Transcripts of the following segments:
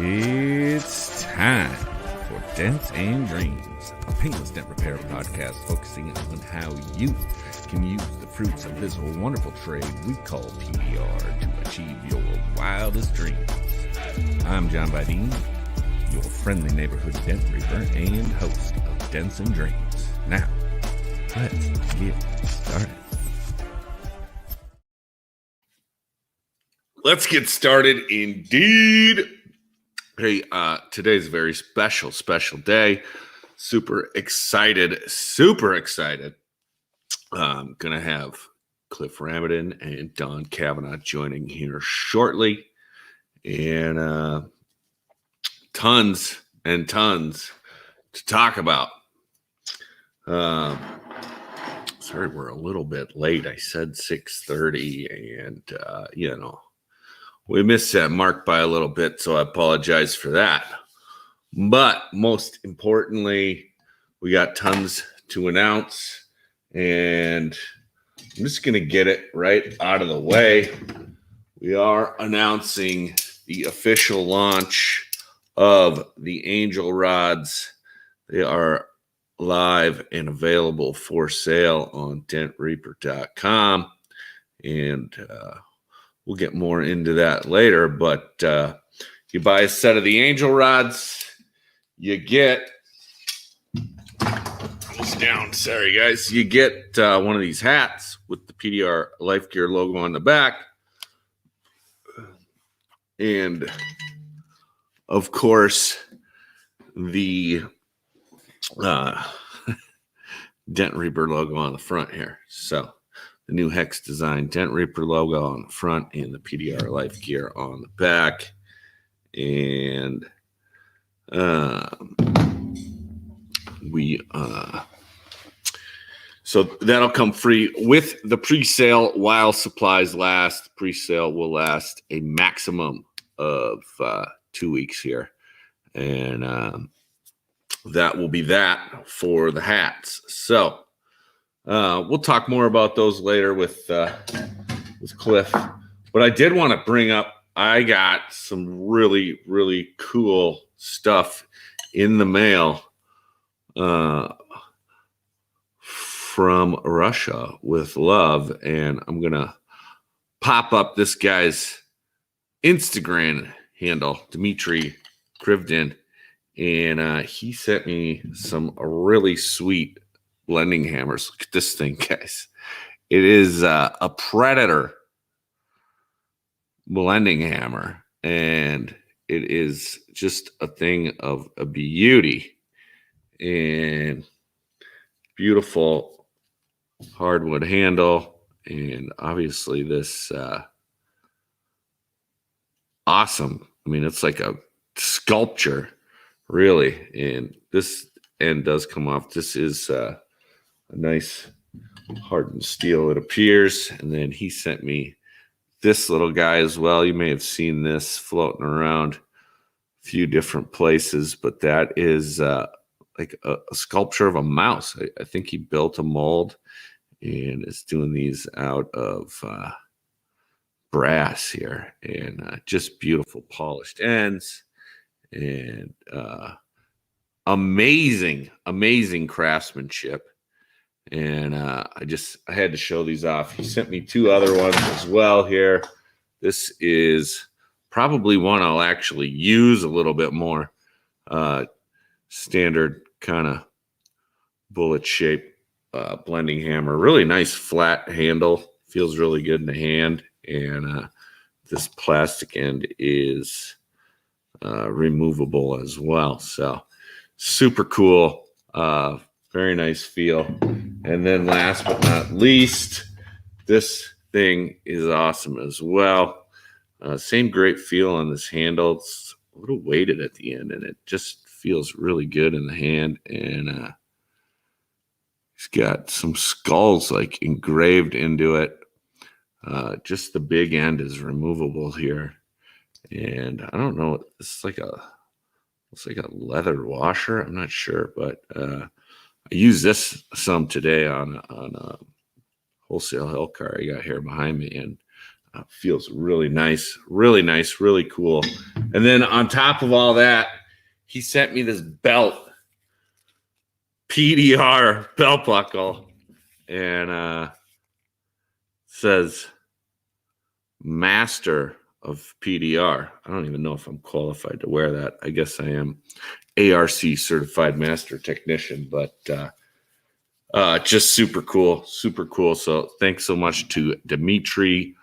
It's time for Dents and Dreams, a paintless dent repair podcast focusing on how you can use the fruits of this wonderful trade we call PDR to achieve your wildest dreams. I'm John Bideen, your friendly neighborhood dent reaper and host of Dents and Dreams. Now, let's get started. Let's get started indeed. Hey, today's a very special day. Super excited. I'm going to have Clif Ramaden and Kavanaugh joining here shortly. And tons and tons to talk about. Sorry, we're a little bit late. I said 6:30 and, we missed that mark by a little bit, so I apologize for that. But most importantly, we got tons to announce, and I'm just going to get it right out of the way. We are announcing the official launch of the Angel Rods. They are live and available for sale on dentreaper.com, and we'll get more into that later, but you buy a set of the Angel Rods, you get, sorry guys, you get one of these hats with the PDR Life Gear logo on the back. And of course, the Dent Reaper logo on the front here. So the new Hex Design Dent Reaper logo on the front and the PDR Life Gear on the back. And so that'll come free with the pre-sale while supplies last. Pre-sale will last a maximum of 2 weeks here. And that will be that for the hats. So we'll talk more about those later with Clif. But I did want to bring up, I got some really, really cool stuff in the mail from Russia with love. And I'm going to pop up this guy's Instagram handle, Dmitry Krivdin. And he sent me some really sweet blending hammers. Look at this thing, guys. It is a Predator blending hammer, and it is just a thing of a beauty. And beautiful hardwood handle, and obviously this awesome. I mean, it's like a sculpture, really. And this end does come off. This is a nice hardened steel, it appears. And then he sent me this little guy as well. You may have seen this floating around a few different places, but that is like a sculpture of a mouse. I think he built a mold and is doing these out of brass here, and just beautiful polished ends, and amazing craftsmanship. And I had to show these off. He sent me two other ones as well here. This is probably one I'll actually use a little bit more. Standard kind of bullet shape blending hammer. Really nice flat handle. Feels really good in the hand. And this plastic end is removable as well. So super cool. Very nice feel. And then last but not least, this thing is awesome as well. Same great feel on this handle. It's a little weighted at the end, and it just feels really good in the hand. And it's got some skulls like engraved into it. Just the big end is removable here. And I don't know, it's like a leather washer. I'm not sure, but I used this some today on a wholesale Hellcar I got here behind me, and Feels really nice, really cool. And then on top of all that, he sent me this belt, PDR belt buckle, and says Master of PDR. I don't even know if I'm qualified to wear that. I guess I am. ARC certified master technician, but just super cool. So thanks so much to Dimitri.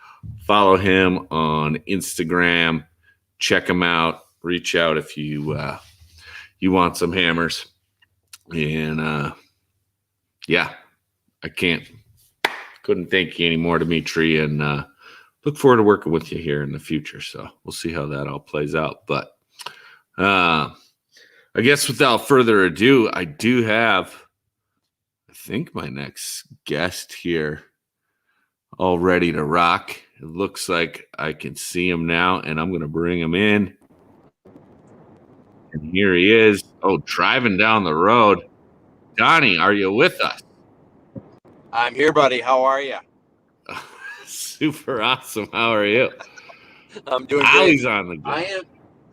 Follow him on Instagram. Check him out. Reach out if you want some hammers. And yeah, I couldn't thank you anymore, Dimitri, and look forward to working with you here in the future. So we'll see how that all plays out. But I guess without further ado, I do have, I think, my next guest here all ready to rock. It looks like I can see him now, and I'm going to bring him in. And here he is. Oh, driving down the road. Donnie, are you with us? I'm here, buddy. How are you? Super awesome. How are you? I'm doing Allie's great. on the go. I am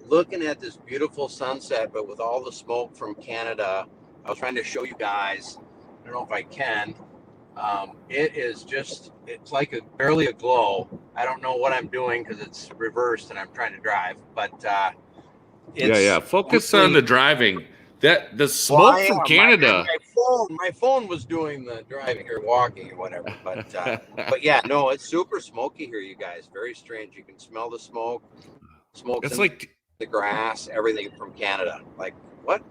looking at this beautiful sunset, but with all the smoke from Canada. I was trying to show you guys. I don't know if I can. It is just, it's like barely a glow. I don't know what I'm doing because it's reversed and I'm trying to drive, but it's Focus on the driving. That the smoke from Canada. My phone was doing the driving or walking or whatever, but yeah, no, it's super smoky here, you guys. Very strange. You can smell the smoke. It's like the grass, everything from Canada. Like what?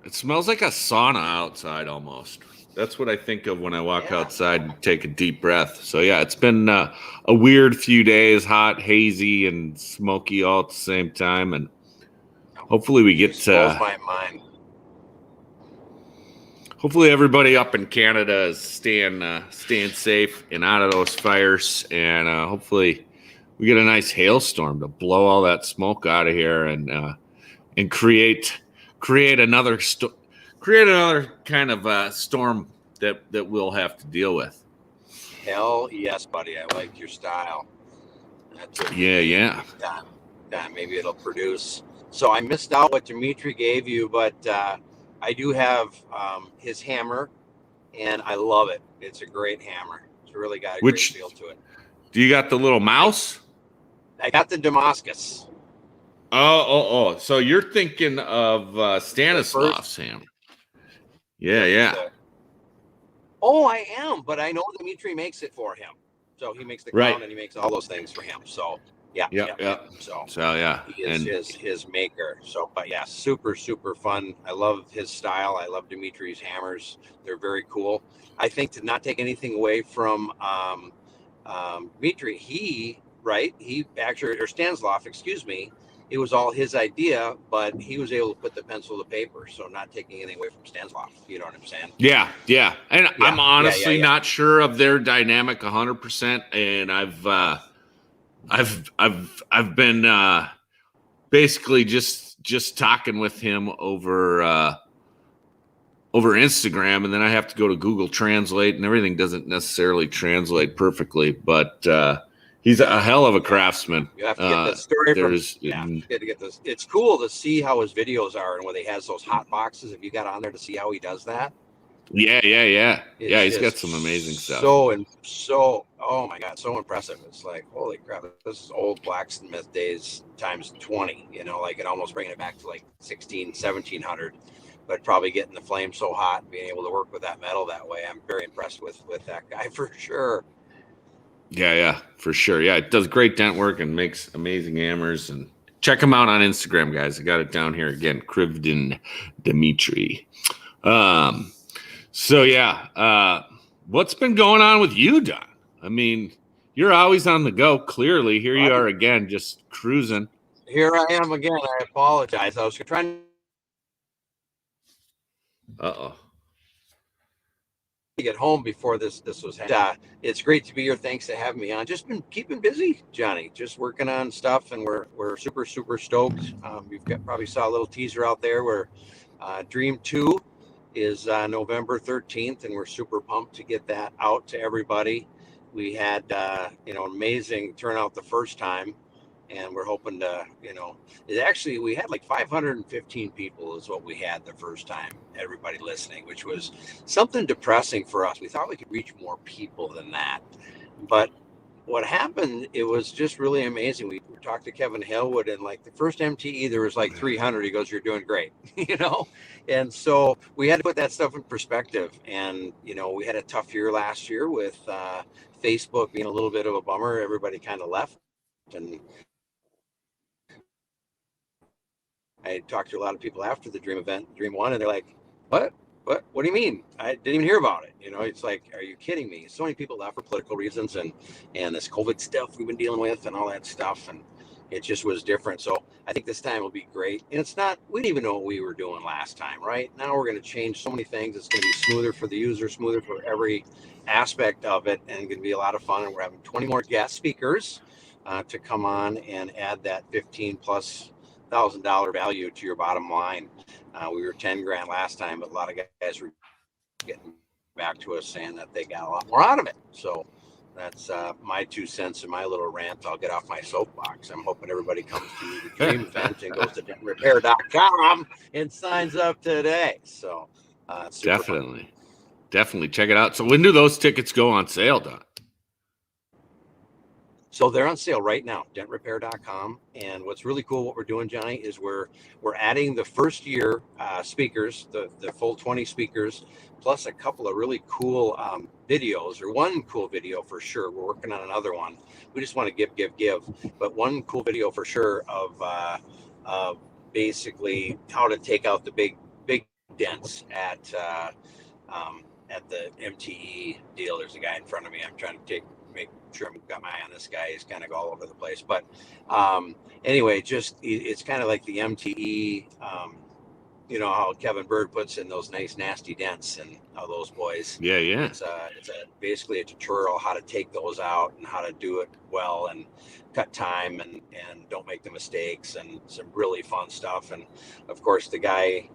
It smells like a sauna outside almost. That's what I think of when I walk outside and take a deep breath. So yeah, it's been a weird few days, hot, hazy, and smoky all at the same time, and hopefully we get to. My mind. Hopefully everybody up in Canada is staying safe and out of those fires, and hopefully we get a nice hailstorm to blow all that smoke out of here and create another kind of storm that we'll have to deal with. Hell yes, buddy. I like your style. Yeah. Maybe it'll produce. So I missed out what Dimitri gave you, but I do have his hammer, and I love it. It's a great hammer. It's really got a great feel to it. Do you got the little mouse? I got the Damascus. Oh. So you're thinking of Stanislav's hammer. Yeah. Oh, I am, but I know Dimitri makes it for him. So he makes the crown and he makes all those things for him. So yeah. So yeah, he is his maker. So, but yeah, super fun. I love his style. I love Dimitri's hammers. They're very cool. I think to not take anything away from Dimitri, he actually, or Stanislav, excuse me, it was all his idea, but he was able to put the pencil to paper. So not taking anything away from Stanislav. You know what I'm saying? Yeah. And I'm honestly not sure of their dynamic 100%. And I've been basically just talking with him over Instagram, and then I have to go to Google Translate, and everything doesn't necessarily translate perfectly, but he's a hell of a craftsman. You have to get the story you have to get this. It's cool to see how his videos are and where he has those hot boxes. If you got on there to see how he does that. Yeah. He's got some amazing stuff. Oh my God, so impressive. It's like, holy crap, this is old blacksmith days times 20, like it almost bringing it back to like 1700, but probably getting the flame so hot and being able to work with that metal that way. I'm very impressed with that guy for sure. Yeah, for sure. Yeah, it does great dent work and makes amazing hammers. And check him out on Instagram, guys. I got it down here again, Krivden Dimitri. So yeah, what's been going on with you, Don? I mean, you're always on the go. Clearly, here you are again, just cruising. Here I am again. I apologize. I was trying to get home before this was it's great to be here. Thanks to having me on. Just been keeping busy, Johnny. Just working on stuff, and we're super stoked. You've probably saw a little teaser out there where Dream 2 is November 13th, and we're super pumped to get that out to everybody. we had amazing turnout the first time, and we're hoping to we had like 515 people is what we had the first time, everybody listening, which was something depressing for us. We thought we could reach more people than that, but what happened, it was just really amazing. We talked to Kevin Halewood, and like the first MTE, there was like 300. He goes, "You're doing great," And so we had to put that stuff in perspective. And we had a tough year last year with Facebook being a little bit of a bummer. Everybody kind of left, and I talked to a lot of people after the Dream event, Dream One, and they're like, "What? What do you mean? I didn't even hear about it." It's like, are you kidding me? So many people left for political reasons and this COVID stuff we've been dealing with and all that stuff, and it just was different. So I think this time will be great. And it's not, we didn't even know what we were doing last time, right? Now we're going to change so many things. It's going to be smoother for the user, smoother for every aspect of it, and going to be a lot of fun. And we're having 20 more guest speakers to come on and add that $15,000+ value to your bottom line. We were 10 grand last time, but a lot of guys were getting back to us saying that they got a lot more out of it. So that's my 2 cents and my little rant. I'll get off my soapbox. I'm hoping everybody comes to the Dream event and goes to dentrepair.com and signs up today. So definitely check it out. So when do those tickets go on sale, Don? So they're on sale right now, dentrepair.com. And what's really cool, what we're doing, Johnny, is we're adding the first year speakers, the full 20 speakers, plus a couple of really cool videos, or one cool video for sure. We're working on another one. We just want to give, but one cool video for sure of basically how to take out the big dents at the MTE deal. There's a guy in front of me. I'm trying to make sure I've got my eye on this guy. He's kind of all over the place, but anyway, it's kind of like the MTE, how Kevin Bird puts in those nice nasty dents and all those boys. Yeah. It's basically a tutorial how to take those out and how to do it well and cut time and don't make the mistakes, and some really fun stuff. And of course, the guy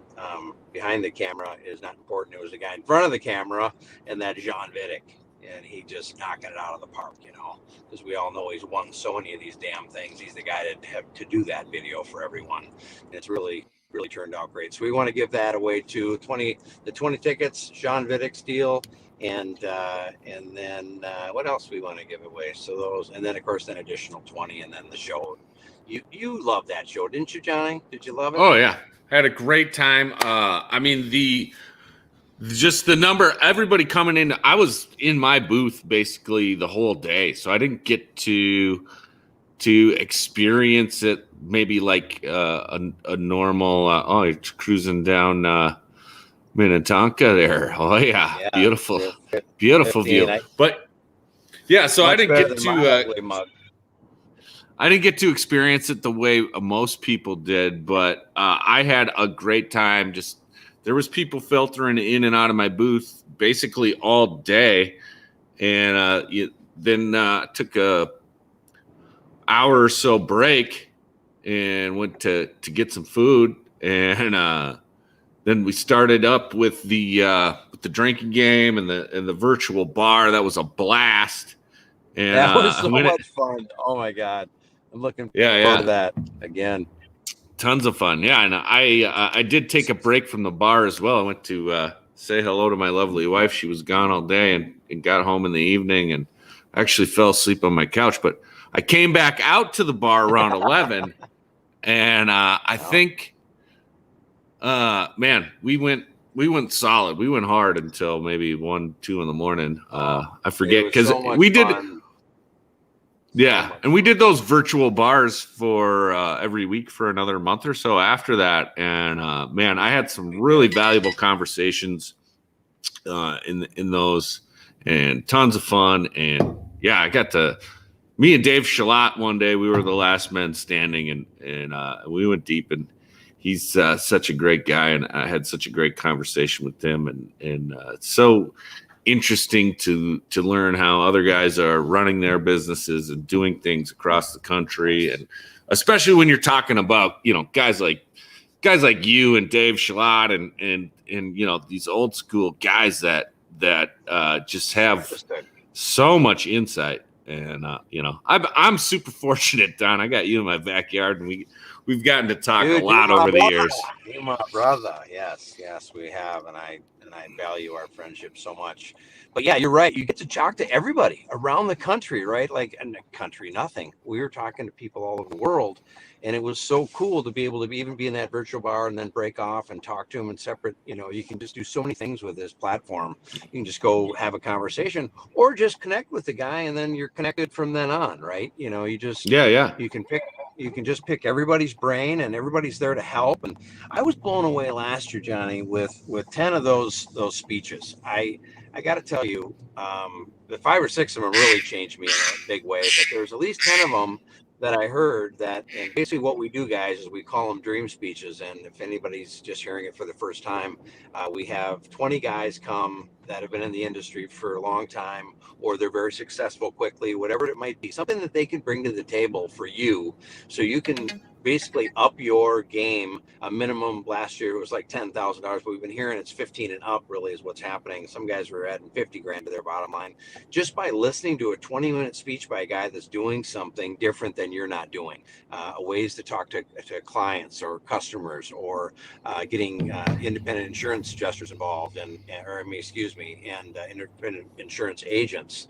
behind the camera is not important. It was the guy in front of the camera, and that's John Vidic. And he just knocking it out of the park, because we all know he's won so many of these damn things. He's the guy that have to do that video for everyone. And it's really turned out great. So we want to give that away to the 20 tickets, John Vidic's deal. And then what else we want to give away? So those, and then of course, additional 20, and then the show. You loved that show, didn't you, Johnny? Did you love it? Oh yeah. Had a great time. I mean, just the number, everybody coming in. I was in my booth basically the whole day, so I didn't get to experience it maybe like a normal. It's cruising down Minnetonka there. Oh yeah. Beautiful view. But yeah, so I didn't get to. I didn't get to experience it the way most people did, but I had a great time. Just there was people filtering in and out of my booth basically all day, and then took a hour or so break and went to get some food, and then we started up with the drinking game and the virtual bar. That was a blast. And that was so much fun. Oh my God. I'm looking forward to that again. Tons of fun. Yeah. And I did take a break from the bar as well. I went to say hello to my lovely wife. She was gone all day and got home in the evening, and actually fell asleep on my couch. But I came back out to the bar around 11, and I think, man, we went solid. We went hard until maybe 1, 2 in the morning. I forget, because we did. Fun. Yeah, and we did those virtual bars for every week for another month or so after that. And man, I had some really valuable conversations in those, and tons of fun. And yeah, I got to me and Dave Shalat one day. We were the last men standing, and we went deep. And he's such a great guy, and I had such a great conversation with him. And so interesting to learn how other guys are running their businesses and doing things across the country, and especially when you're talking about guys like you and Dave Shalat and these old school guys that just have so much insight. And I'm super fortunate, Don. I got you in my backyard, and we've gotten to talk a lot over the years. You're my brother. Yes, we have, and I value our friendship so much. But yeah, you're right. You get to talk to everybody around the country, right? Like, and the country, nothing. We were talking to people all over the world, and it was so cool to be able to even be in that virtual bar and then break off and talk to them in separate. You can just do so many things with this platform. You can just go have a conversation, or just connect with the guy, and then you're connected from then on, right? You just you can just pick everybody's brain, and everybody's there to help. And I was blown away last year, Johnny, with 10 of those speeches. I got to tell you, the 5 or 6 of them really changed me in a big way. But there's at least 10 of them that I heard that, and basically what we do, guys, is we call them dream speeches. And if anybody's just hearing it for the first time, we have 20 guys come that have been in the industry for a long time, or they're very successful quickly, whatever it might be, something that they can bring to the table for you, so you can basically up your game. A minimum last year it was like $10,000, but we've been hearing it's 15 and up really is what's happening. Some guys were adding 50 grand to their bottom line just by listening to a 20-minute speech by a guy that's doing something different than you're not doing. Ways to talk to clients or customers, or getting independent insurance adjusters involved, and independent insurance agents.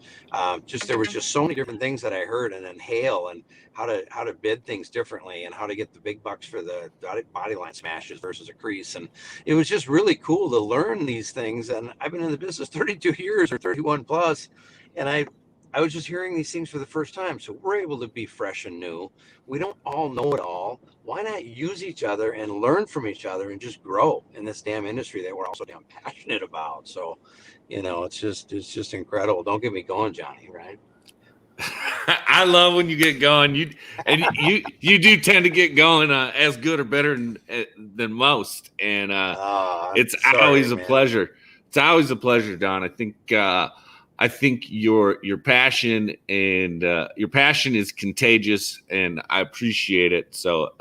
There was just so many different things that I heard, and then hail, and how to bid things differently, and how to get the big bucks for the body line smashes versus a crease. And it was just really cool to learn these things. And I've been in the business 32 years or 31 plus, and I was just hearing these things for the first time. So we're able to be fresh and new. We don't all know it all. Why not use each other and learn from each other and just grow in this damn industry that we're also damn passionate about? So, it's just incredible. Don't get me going, Johnny, right? I love when you get going. You do tend to get going as good or better than most, and it's always a pleasure. It's always a pleasure, Don. I think your passion and your passion is contagious, and I appreciate it. So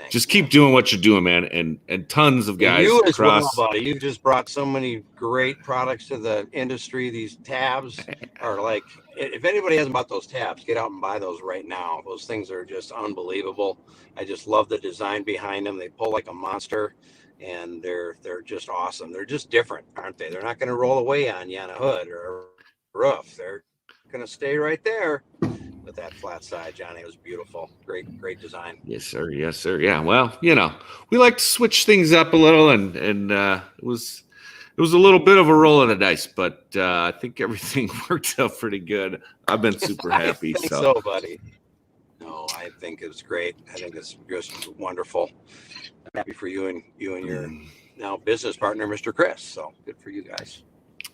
just keep doing what you're doing, man, and tons of guys you as across. well, buddy. You've just brought so many great products to the industry. These tabs are like, if anybody hasn't bought those tabs, get out and buy those right now. Those things are just unbelievable. I just love the design behind them. They pull like a monster, and they're just awesome. They're just different, aren't they? They're not going to roll away on you on a hood or a roof. They're going to stay right there with that flat side. Johnny, it was beautiful. Great design. Yes, sir. Yeah. Well, we like to switch things up a little, and it was a little bit of a roll of the dice, but I think everything worked out pretty good. I've been super happy. I think so, buddy. No, I think it was great. I think it's just wonderful. I'm happy for you and your now business partner, Mr. Chris. So good for you guys.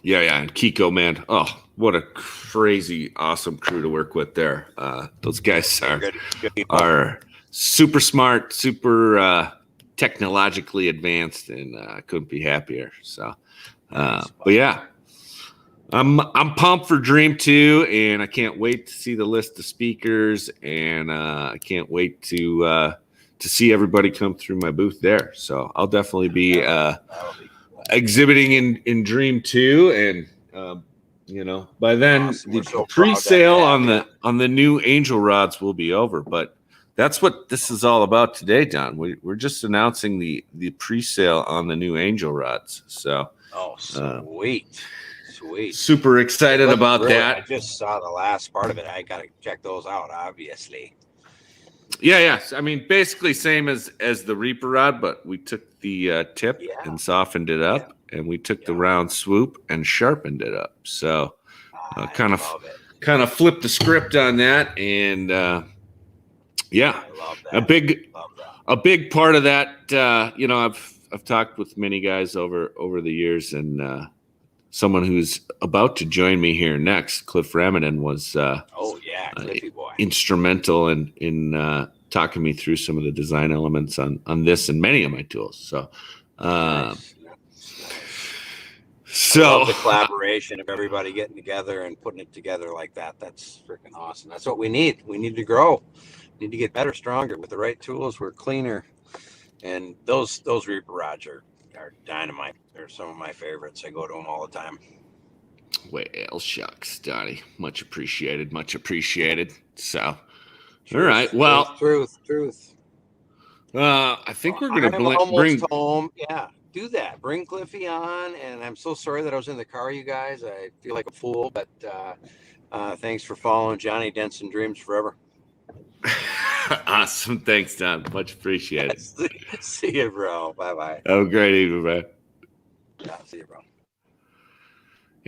Yeah, and Kiko, man. Oh, what a crazy, awesome crew to work with there. Those guys are super smart, super technologically advanced, and I couldn't be happier. So, but yeah, I'm pumped for Dream 2, and I can't wait to see the list of speakers, and I can't wait to see everybody come through my booth there. So I'll definitely be exhibiting in Dream 2, and by then awesome. The pre-sale on the new Angel rods will be over. But that's what this is all about today, Don. We're just announcing the pre-sale on the new Angel rods. So sweet. Super excited about that. I just saw the last part of it. I gotta check those out, obviously. Yeah. I mean, basically same as the Reaper rod, but we took the tip and softened it up, and we took the round swoop and sharpened it up. So kind of flipped the script on that, and I love that. a big part of that. I've talked with many guys over the years, and someone who's about to join me here next, Clif Ramaden, was Cliffy boy. Instrumental in talking me through some of the design elements on this and many of my tools. So, nice. I love the collaboration of everybody getting together and putting it together like that. That's freaking awesome. That's what we need. We need to grow. We need to get better, stronger. With the right tools, we're cleaner. And those Reaper rods are dynamite. They're some of my favorites. I go to them all the time. Well, shucks, Donnie. Much appreciated. Much appreciated. So, all Truth, right. Well, truth. I think we're going I'm to almost bring. home. Yeah, do that. Bring Cliffy on. And I'm so sorry that I was in the car, you guys. I feel like a fool, but thanks for following Johnny Dents and Dreams Forever. Awesome. Thanks, Don. Much appreciated. See you, bro. Bye. Have a great evening, man. Yeah, see you, bro.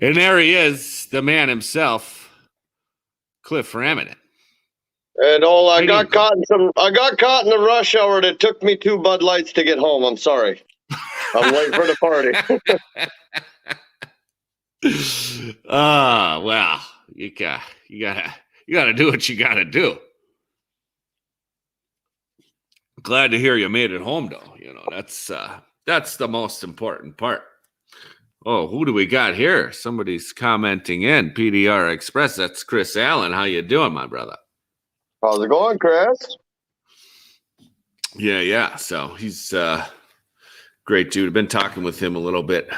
And there he is, the man himself, Clif Ramaden. And I got caught in the rush hour and it took me 2 Bud Lights to get home. I'm sorry. I'm late for the party. Well, you gotta do what you gotta do. Glad to hear you made it home, though. You know, that's the most important part. Oh, who do we got here? Somebody's commenting in PDR Express. That's Chris Allen. How you doing, my brother? How's it going, Chris? Yeah. So he's great dude. I've been talking with him a little bit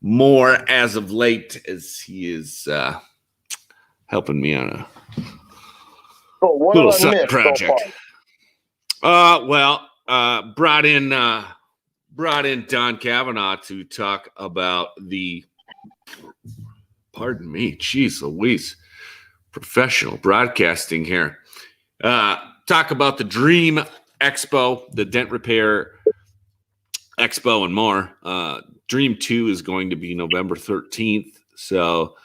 more as of late, as he is helping me on a little side project. Brought in Don Kavanaugh to talk about pardon me, geez Louise, professional broadcasting here. Talk about the Dream Expo, the Dent Repair Expo, and more. Dream 2 is going to be November 13th. So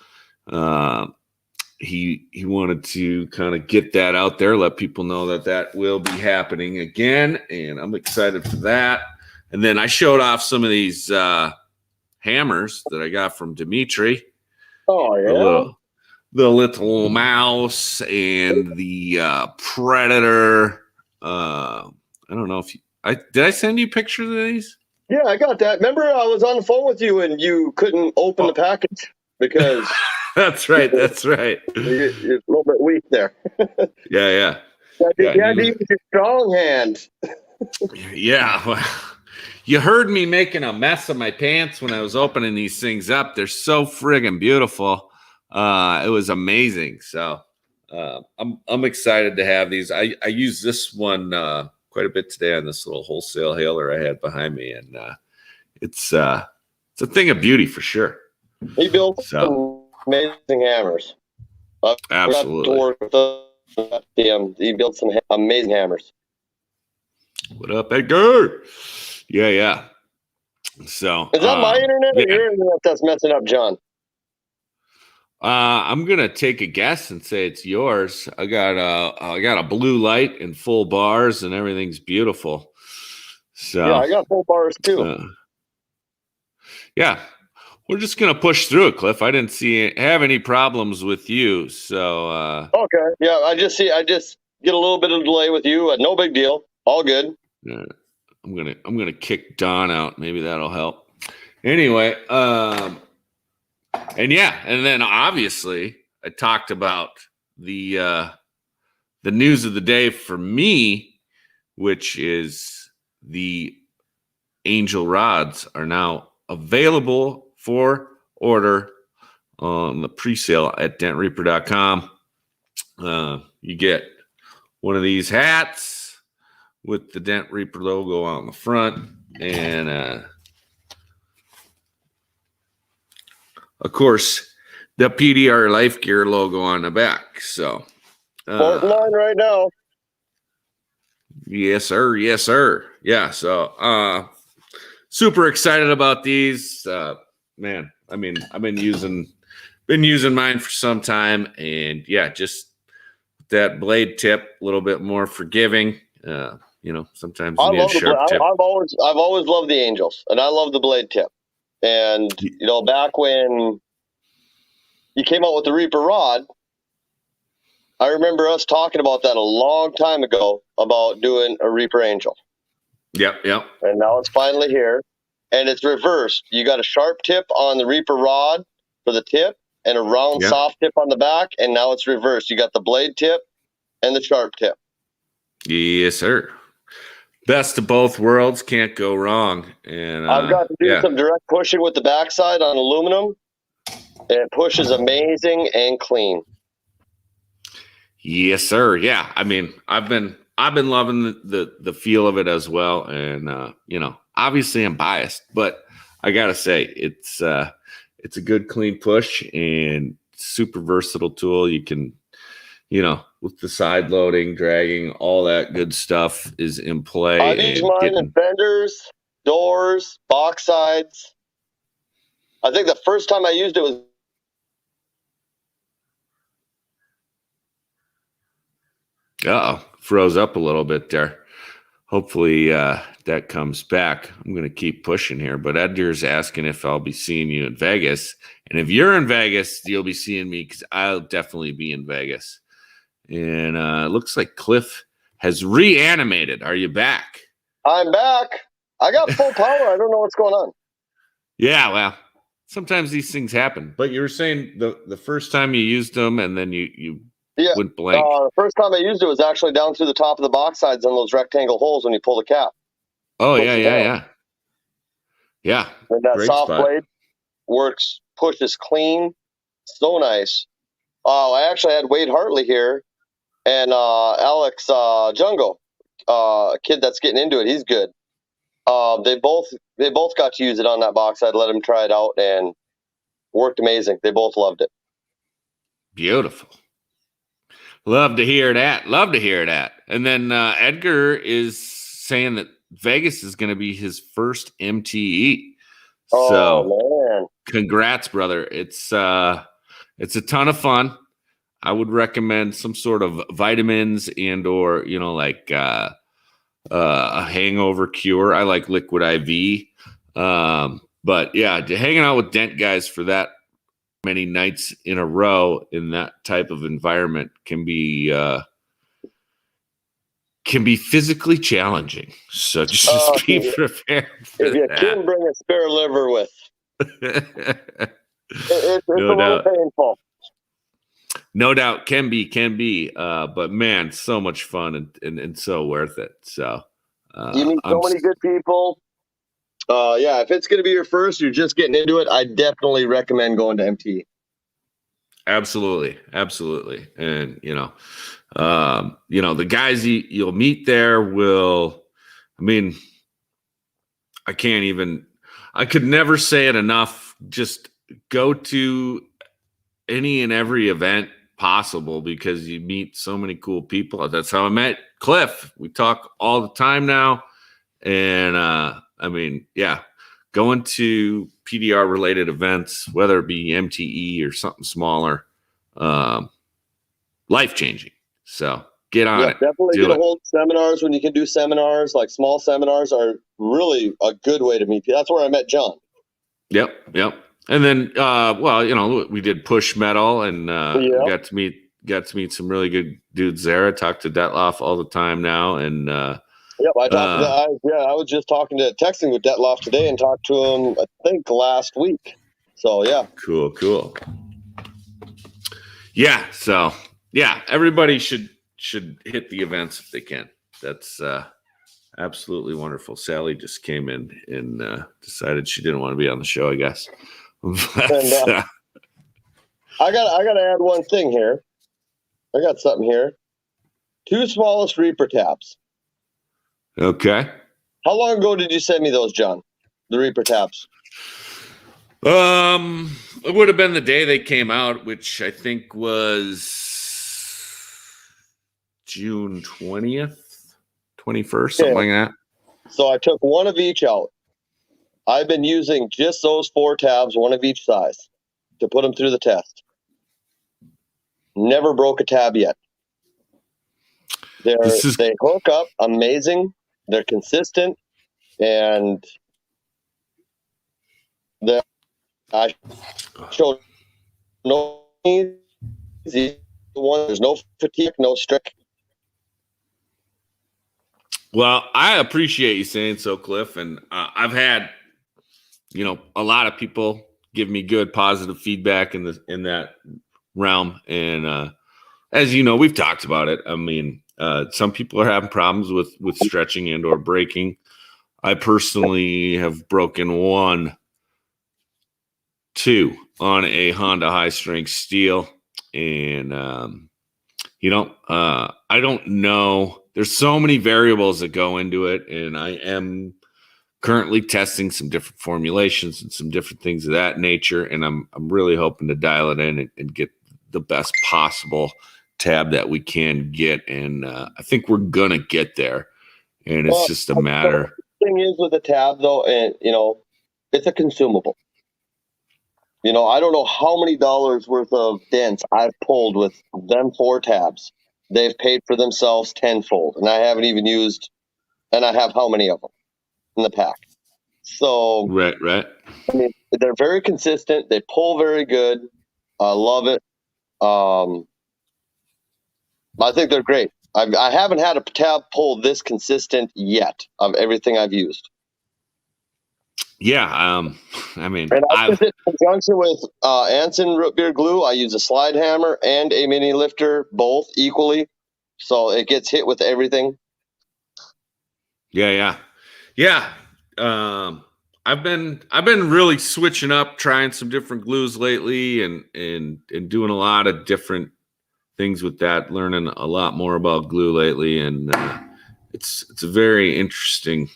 he wanted to kind of get that out there, let people know that will be happening again. And I'm excited for that. And then I showed off some of these hammers that I got from Dimitri. Oh, yeah. The little mouse and the predator. I don't know if did I send you pictures of these? Yeah, I got that. Remember, I was on the phone with you and you couldn't open the package because that's right. you're a little bit weak there. Yeah. You had to use your strong hand. Yeah. Well, you heard me making a mess of my pants when I was opening these things up. They're so friggin' beautiful. It was amazing. So I'm excited to have these. I use this one quite a bit today on this little wholesale hailer I had behind me, and it's a thing of beauty for sure. He built some amazing hammers. Absolutely. He built some amazing hammers. What up, Edgar? Yeah. So is that my internet or your internet that's messing up, John? I'm gonna take a guess and say it's yours. I got a blue light and full bars and everything's beautiful. So yeah, I got full bars too. Yeah, we're just gonna push through it, Cliff. I didn't have any problems with you, so okay. Yeah, I just get a little bit of delay with you. No big deal. All good. Yeah, I'm gonna kick Don out. Maybe that'll help. Anyway, and then obviously I talked about the news of the day for me, which is the Angel rods are now available for order on the pre-sale at dentreaper.com. You get one of these hats with the Dent Reaper logo on the front, and of course the PDR Life Gear logo on the back. So fourth line right now. Yes, sir. Yeah. So super excited about these. Man, I mean, I've been using mine for some time, and yeah, just that blade tip a little bit more forgiving. Sometimes you need a sharp tip. I've always loved the Angels, and I love the blade tip. And back when you came out with the Reaper rod, I remember us talking about that a long time ago about doing a Reaper Angel. Yep. And now it's finally here, and it's reversed. You got a sharp tip on the Reaper rod for the tip, and a round soft tip on the back, and now it's reversed. You got the blade tip and the sharp tip. Yes, sir. Best of both worlds, can't go wrong. And I've got to do some direct pushing with the backside on aluminum, It pushes amazing and clean. Yes, sir. Yeah. I mean, I've been loving the feel of it as well. And obviously I'm biased, but I gotta say it's a good clean push and super versatile tool. You can, with the side loading, dragging, all that good stuff is in play. I've used mine in fenders, doors, box sides. I think the first time I used it was froze up a little bit there. Hopefully that comes back. I'm going to keep pushing here. But Edgar's asking if I'll be seeing you in Vegas. And if you're in Vegas, you'll be seeing me because I'll definitely be in Vegas. And it looks like Clif has reanimated. Are you back? I'm back. I got full power. I don't know what's going on. Yeah, well, sometimes these things happen. But you were saying the first time you used them and then you went blank. The first time I used it was actually down through the top of the box sides on those rectangle holes when you pull the cap. Oh, yeah. And that Great soft spot. blade works, pushes clean. So nice. I actually had Wade Hartley here and Alex Jungo, kid that's getting into it. He's good. They both got to use it on that box. I'd let them try it out and worked amazing. They both loved it. Beautiful. Love to hear that. And then Edgar is saying that Vegas is going to be his first MTE. So, man. Congrats, brother. It's a ton of fun. I would recommend some sort of vitamins and or, like a hangover cure. I like liquid IV. But yeah, hanging out with Dent guys for that many nights in a row in that type of environment can be physically challenging. So just be prepared for if you that. can bring a spare liver with, it's No a little doubt. painful. No doubt, can be. But man, so much fun and so worth it. So You meet so many good people. If it's going to be your first, you're just getting into it, I definitely recommend going to MTE. Absolutely. And the guys you'll meet there will, I could never say it enough. Just go to any and every event possible because you meet so many cool people. That's how I met Clif. We talk all the time now. And going to PDR related events, whether it be MTE or something smaller, life-changing. So get on it. Definitely get a hold of seminars when you can do seminars. Like small seminars are really a good way to meet people. That's where I met John. Yep. And then, we did push metal and got to meet some really good dudes there. I talk to Detloff all the time now. And I was just texting with Detloff today and talked to him, I think, last week. So, yeah. Cool. Yeah. So, yeah, everybody should hit the events if they can. That's absolutely wonderful. Sally just came in and decided she didn't want to be on the show, I guess. And, I gotta add one thing here. I got something here. 2 smallest Reaper tabs. Okay. How long ago did you send me those, John? The Reaper tabs? It would have been the day they came out, which I think was June 20th, 21st, something like that. So I took one of each out. I've been using just those 4 tabs, one of each size, to put them through the test. Never broke a tab yet. They hook up amazing. They're consistent, and I showed no easy one. There's no fatigue, no strict. Well, I appreciate you saying so, Clif, and I've had, a lot of people give me good, positive feedback in that realm, and as you know, we've talked about it. Some people are having problems with stretching and or breaking. I personally have broken 1 2 on a Honda high strength steel. And, I don't know. There's so many variables that go into it. And I am currently testing some different formulations and some different things of that nature. And I'm really hoping to dial it in and get the best possible tab that we can get. And I think we're going to get there. And it's just a matter. The thing is with a tab, though, and, it's a consumable. I don't know how many dollars worth of dents I've pulled with them 4 tabs. They've paid for themselves tenfold. And I haven't even used, and I have how many of them in the pack? So, Right. I mean, they're very consistent. They pull very good. I love it. I think they're great. I haven't had a tab pull this consistent yet of everything I've used. Yeah. I mean, and I use it in conjunction with Anson root beer glue. I use a slide hammer and a mini lifter, both equally. So it gets hit with everything. Yeah. I've been really switching up, trying some different glues lately, and doing a lot of different things with that. Learning a lot more about glue lately, and it's a very interesting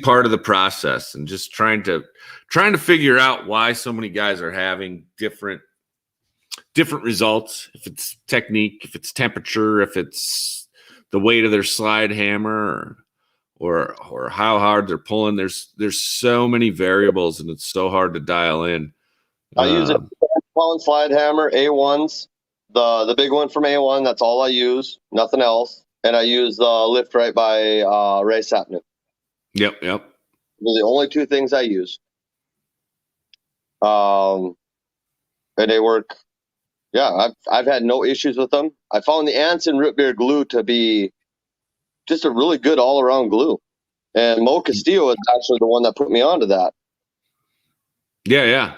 part of the process, and just trying to figure out why so many guys are having different results. If it's technique, if it's temperature, if it's the weight of their slide hammer, or how hard they're pulling. There's so many variables, and it's so hard to dial in. I use a slide hammer, A1s, the big one from A1. That's all I use, nothing else. And I use the Lift Right by Ray Sapnick. Yep. They're the only 2 things I use. And they work. Yeah, I've had no issues with them. I found the Anson root beer glue to be just a really good all around glue. And Mo Castillo is actually the one that put me onto that. Yeah.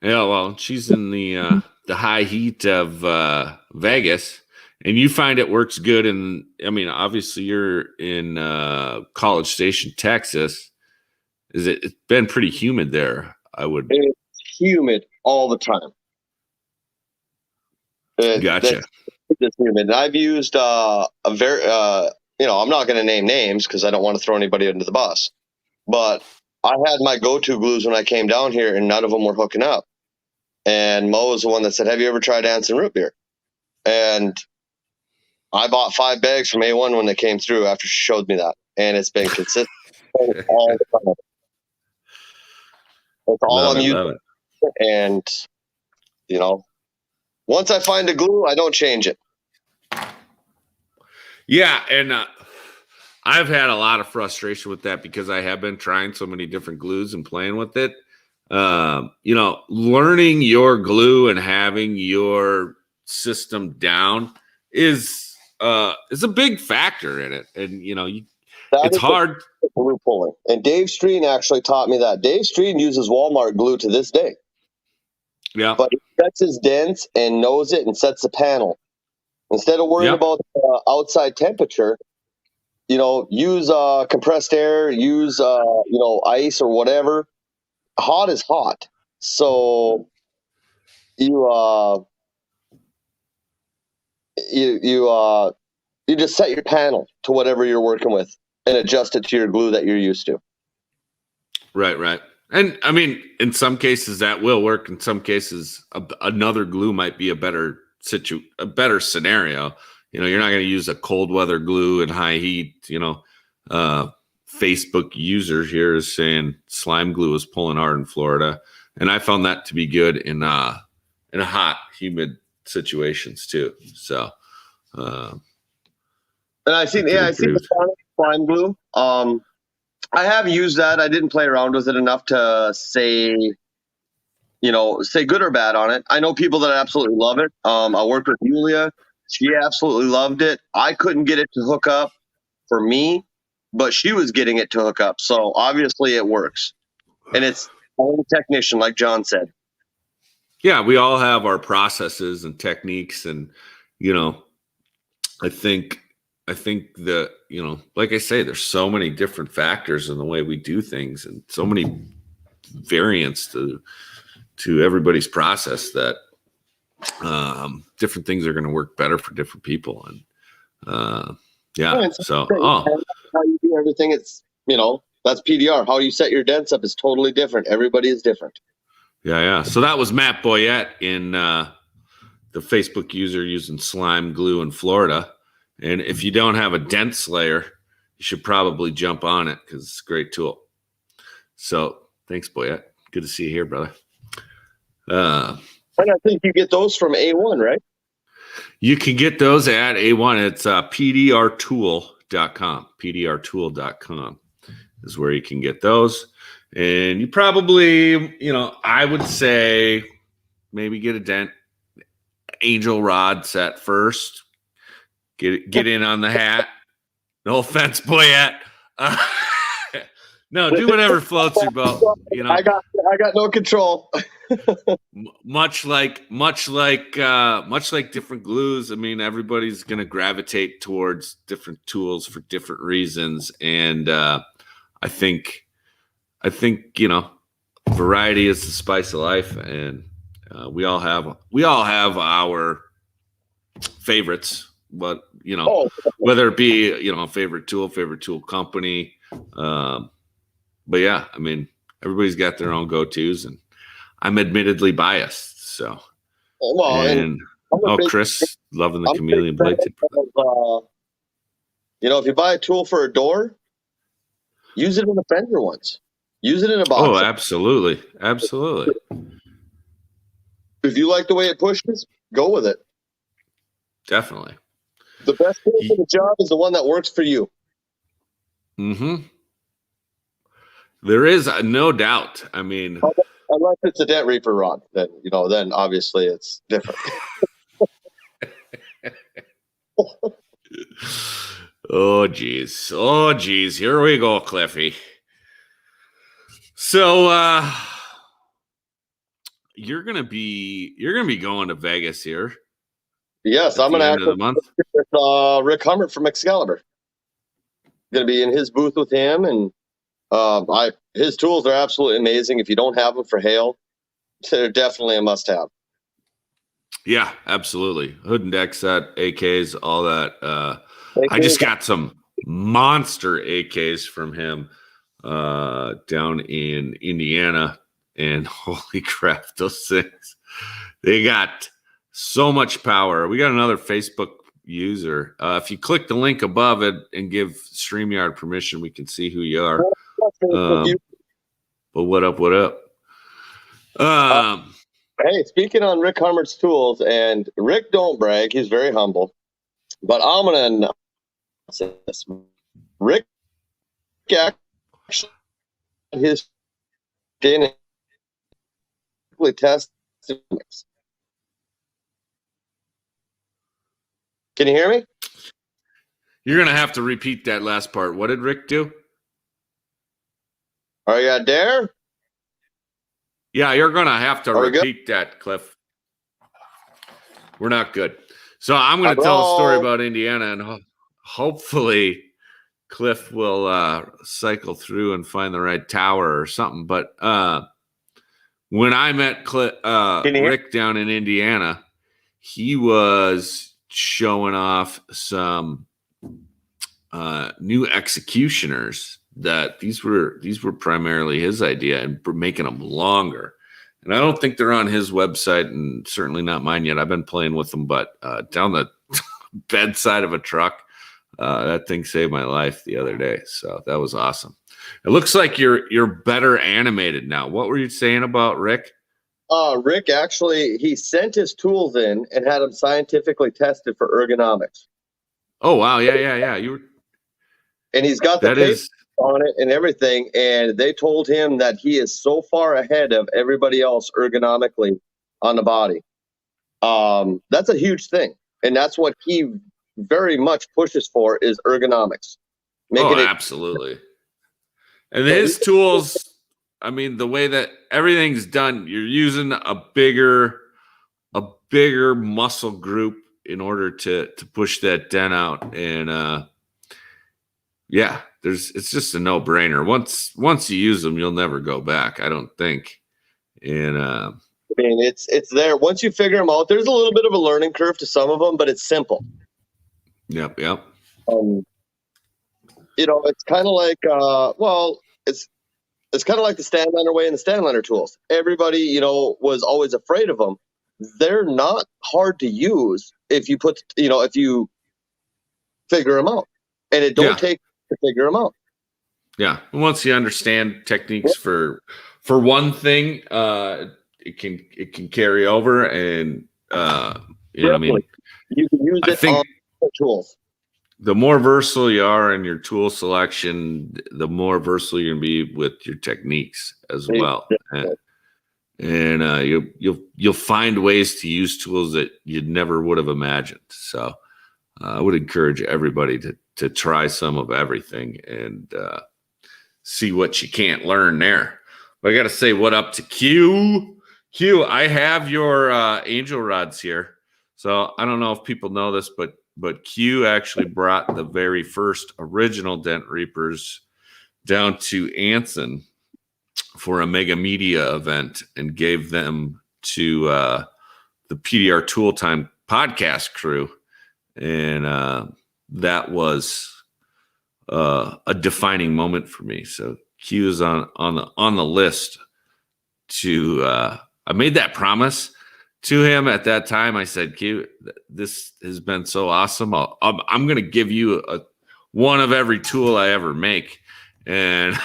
Well, she's in the high heat of Vegas, and you find it works good. And I mean, obviously, you're in College Station, Texas. It's been pretty humid there? It's humid all the time. Gotcha. It's humid. And I've used a very, I'm not going to name names because I don't want to throw anybody under the bus. But I had my go-to glues when I came down here, and none of them were hooking up. And Mo was the one that said, "Have you ever tried Anson root beer?" And I bought 5 bags from A1 when they came through after she showed me that. And it's been consistent all the time. That's all I'm using. And, once I find a glue, I don't change it. Yeah, and I've had a lot of frustration with that because I have been trying so many different glues and playing with it. Learning your glue and having your system down is a big factor in it. And, it's hard. Glue pulling. And Dave Streen actually taught me that. Dave Streen uses Walmart glue to this day. Yeah. But he sets his dents and knows it and sets the panel. Instead of worrying about outside temperature, use compressed air, use ice or whatever. Hot is hot. So you just set your panel to whatever you're working with and adjust it to your glue that you're used to. Right. And I mean, in some cases that will work. In some cases, another glue might be a better scenario. You're not going to use a cold weather glue in high heat. Facebook user here is saying slime glue is pulling hard in Florida, and I found that to be good in hot, humid situations too. So, and I see the slime glue. I have used that. I didn't play around with it enough to say good or bad on it. I know people that absolutely love it. I worked with Julia. She absolutely loved it. I couldn't get it to hook up for me, but she was getting it to hook up. So obviously it works. And it's only technician, like John said. Yeah, we all have our processes and techniques. And, I think that, like I say, there's so many different factors in the way we do things and so many variance to everybody's process that different things are going to work better for different people. And so how you do everything, it's, that's PDR. How you set your dents up is totally different. Everybody is different. Yeah. So that was Matt Boyette in the Facebook user using slime glue in Florida. And if you don't have a dent slayer, you should probably jump on it because it's a great tool. So thanks, Boyette. Good to see you here, brother. And I think you get those from A1, right? You can get those at A1. It's pdrtool.com. pdrtool.com is where you can get those. And you probably, I would say maybe get a dent angel rod set first. Get in on the hat. No offense, Boyette. No, do whatever floats your boat. I got no control. much like different glues. I mean, everybody's going to gravitate towards different tools for different reasons, and I think variety is the spice of life, and we all have our favorites. But whether it be favorite tool company. But yeah, I mean, everybody's got their own go-tos, and I'm admittedly biased. So, Chris, loving the chameleon blade tip. If you buy a tool for a door, use it in a fender once. Use it in a box. Oh, absolutely. If you like the way it pushes, go with it. Definitely. The best tool for the job is the one that works for you. Mm-hmm. There is no doubt. I mean, unless it's a dent reaper rod, then obviously it's different. Oh geez. Here we go, Cliffy. So you're gonna be going to Vegas here. Yes, I'm gonna end of the month with Rick Hummert from Excalibur. Gonna be in his booth with him, and his tools are absolutely amazing. If you don't have them for hail, they're definitely a must-have. Yeah, absolutely. Hood and deck set, AKs, all that. I just got some monster AKs from him down in Indiana, and holy crap, those things, they got so much power. We got another Facebook user. If you click the link above it and give StreamYard permission, we can see who you are. But what up? Hey, speaking on Rick Hummert's tools, and Rick don't brag, he's very humble, but I'm gonna announce this. Rick actually his genetically tested. Can you hear me? You're gonna have to repeat that last part. What did Rick do? Are you there? Yeah, you're going to have to repeat that, Cliff. We're not good. So I'm going to tell a story about Indiana, and hopefully Cliff will cycle through and find the right tower or something. But when I met Rick down in Indiana, he was showing off some new executioners that these were primarily his idea, and making them longer. And I don't think they're on his website, and certainly not mine yet. I've been playing with them, but down the bedside of a truck, that thing saved my life the other day. So that was awesome. It looks like you're better animated now. What were you saying about Rick? Rick actually, he sent his tools in and had them scientifically tested for ergonomics. Oh wow, yeah. And he's got the paper on it and everything, and they told him that he is so far ahead of everybody else ergonomically on the body. That's a huge thing, and that's what he very much pushes for is ergonomics. Absolutely. And his tools, I mean, the way that everything's done, you're using a bigger muscle group in order to push that dent out. And Yeah, it's just a no-brainer. Once you use them, you'll never go back, I don't think. And I mean, it's there. Once you figure them out, there's a little bit of a learning curve to some of them, but it's simple. Yep. It's kind of like, it's kind of like the Stanlander way and the Stanlander tools. Everybody, was always afraid of them. They're not hard to use if you figure them out, and it don't take to figure them out. Yeah, once you understand techniques for one thing, it can carry over, and you can use it on the tools. The more versatile you are in your tool selection, the more versatile you're gonna be with your techniques as well. And you'll find ways to use tools that you never would have imagined. So I would encourage everybody to try some of everything and see what you can't learn there. But I got to say what up to Q. Q, I have your angel rods here. So I don't know if people know this, but Q actually brought the very first original Dent Reapers down to Anson for a Mega Media event and gave them to the PDR Tool Time podcast crew. And that was a defining moment for me. So Q is on the list to I made that promise to him at that time. I said, Q, this has been so awesome. I'm going to give you one of every tool I ever make. And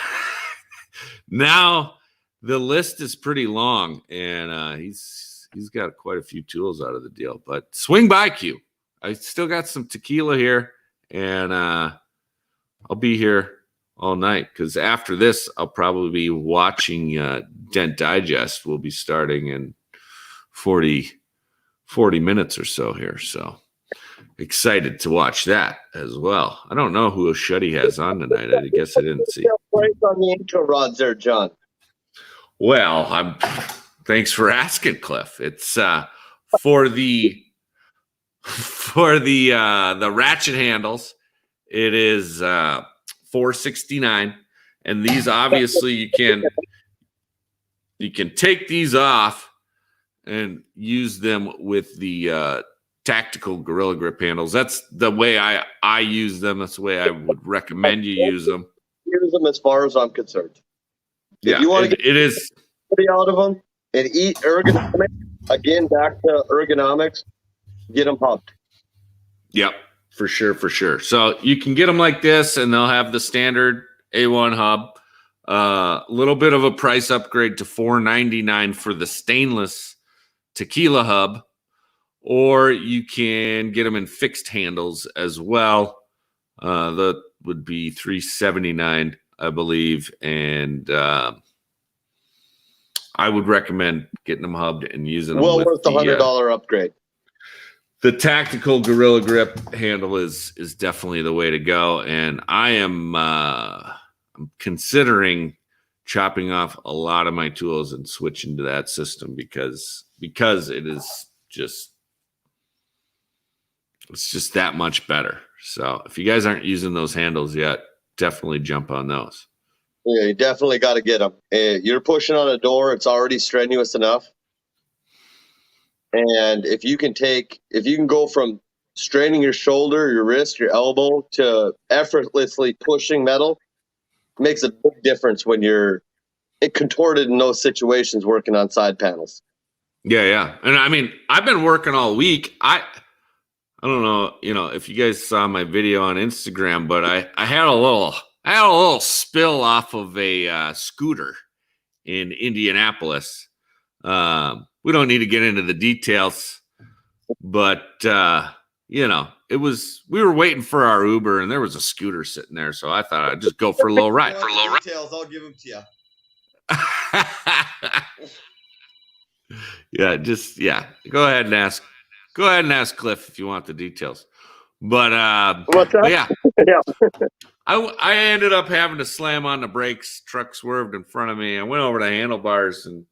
now the list is pretty long, and he's got quite a few tools out of the deal. But swing by, Q. I still got some tequila here, and I'll be here all night because after this, I'll probably be watching Dent Digest. We'll be starting in 40 minutes or so here. So excited to watch that as well. I don't know who Shuddy has on tonight. I guess I didn't see. Price on the intro rods there, John. Well, thanks for asking, Cliff. It's for the ratchet handles. It is $469, and these obviously you can take these off and use them with the tactical Gorilla Grip handles. That's the way I use them. That's the way I would recommend you use them. Use them as far as I'm concerned. Yeah, if you want to get it is out of them and eat ergonomics, again, back to ergonomics, get them hubbed. Yep, for sure. So you can get them like this, and they'll have the standard A1 hub. A little bit of a price upgrade to $499 for the stainless tequila hub, or you can get them in fixed handles as well. That would be $379, I believe, and I would recommend getting them hubbed and using them. Well worth the $100 upgrade. The tactical Gorilla Grip handle is definitely the way to go, and I am I'm considering chopping off a lot of my tools and switching to that system because it is just that much better. So if you guys aren't using those handles yet, definitely jump on those. Yeah, you definitely got to get them. You're pushing on a door; it's already strenuous enough. And if you can go from straining your shoulder, your wrist, your elbow to effortlessly pushing metal, it makes a big difference when you're contorted in those situations working on side panels. Yeah. And I mean, I've been working all week. I don't know, if you guys saw my video on Instagram, but I had a little spill off of a scooter in Indianapolis. We don't need to get into the details, but we were waiting for our Uber, and there was a scooter sitting there, so I thought I'd just go for a little ride. Details, I'll give them to you. Go ahead and ask Cliff if you want the details. But what's that? But yeah. Yeah. I ended up having to slam on the brakes. Truck swerved in front of me. I went over the handlebars and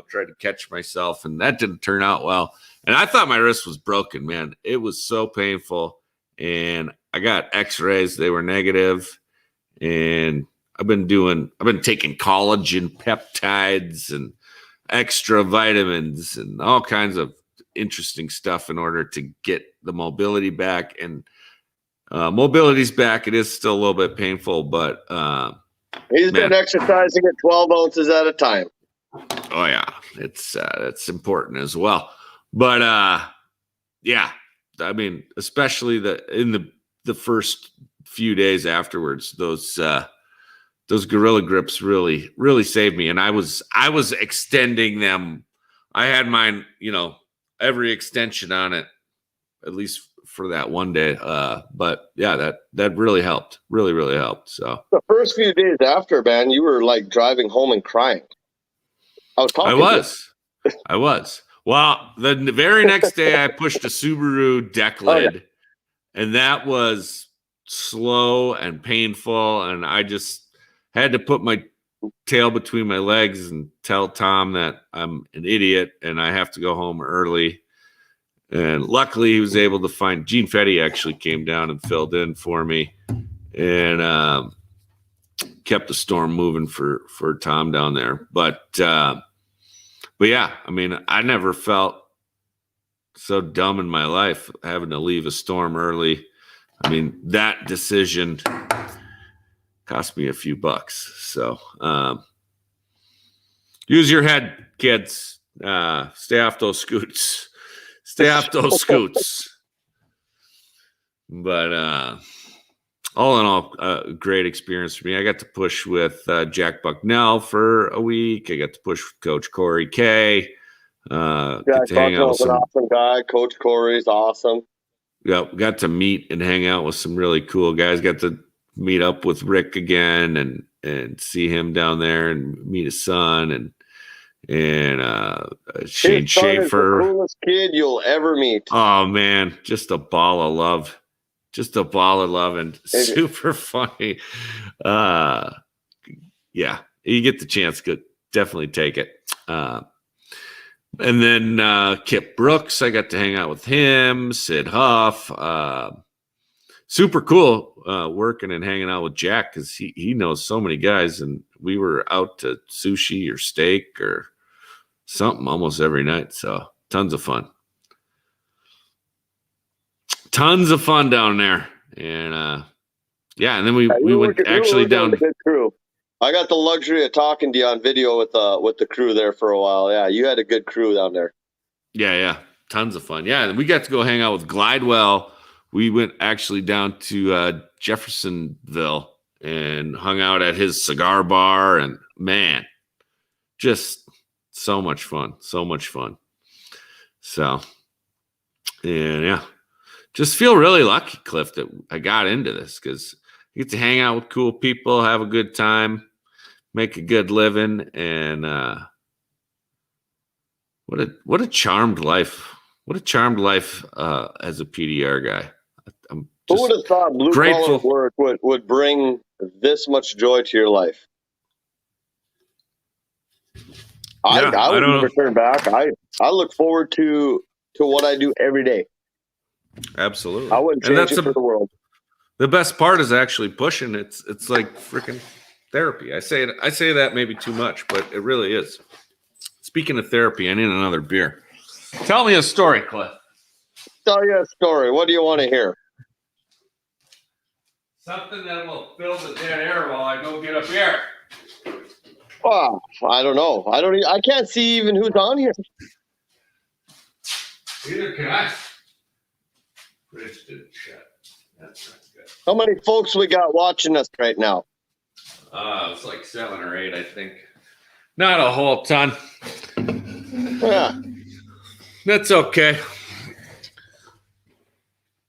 tried to catch myself, and that didn't turn out well. And I thought my wrist was broken, man. It was so painful, and I got x-rays. They were negative, and I've been taking collagen peptides and extra vitamins and all kinds of interesting stuff in order to get the mobility back. And mobility's back. It is still a little bit painful, but he's been exercising at 12 ounces at a time. Oh yeah, it's important as well. But yeah, I mean, especially in the first few days afterwards, those Gorilla Grips really saved me. And I was extending them. I had mine, every extension on it, at least for that one day. But yeah, that really helped. Really helped. So the first few days after, man, you were like driving home and crying. I was. Well, the very next day I pushed a Subaru deck lid, and that was slow and painful. And I just had to put my tail between my legs and tell Tom that I'm an idiot and I have to go home early. And luckily he was able to find Gene Fetty actually came down and filled in for me and kept the storm moving for Tom down there. But yeah, I mean, I never felt so dumb in my life having to leave a storm early. I mean, that decision cost me a few bucks. So use your head, kids. Stay off those scoots. Stay off those scoots. But all in all, a great experience for me. I got to push with Jack Bucknell for a week. I got to push with Coach Corey K. Jack Bucknell's an awesome guy. Coach Corey's awesome. Yeah, got to meet and hang out with some really cool guys. Got to meet up with Rick again and see him down there and meet his son and Shane Schaefer. The coolest kid you'll ever meet. Oh man, just a ball of love. Just a ball of love and super funny. Yeah, you get the chance, good. Definitely take it. And then Kip Brooks, I got to hang out with him, Sid Huff. Super cool working and hanging out with Jack because he knows so many guys, and we were out to sushi or steak or something almost every night. So tons of fun. Tons of fun down there. And yeah, and then we went actually down the good crew. I got the luxury of talking to you on video with the crew there for a while. Yeah, you had a good crew down there. Yeah. Tons of fun. Yeah, and we got to go hang out with Glidewell. We went actually down to Jeffersonville and hung out at his cigar bar, and man, just so much fun. So, and yeah, just feel really lucky, Cliff, that I got into this because you get to hang out with cool people, have a good time, make a good living, and what a charmed life. What a charmed life as a PDR guy. I'm just who would have thought blue collar work would bring this much joy to your life? I would never turn back. I look forward to what I do every day. Absolutely. I wouldn't change it for the world. The best part is actually pushing. It's like freaking therapy. I say that maybe too much, but it really is. Speaking of therapy, I need another beer. Tell me a story, Cliff. Tell you a story. What do you want to hear? Something that will fill the dead air while I go get a beer. Oh, I don't know. I can't see even who's on here. Neither can I. Fridge didn't shut. That's not good. How many folks we got watching us right now? It's like 7 or 8, I think. Not a whole ton. Yeah. That's okay.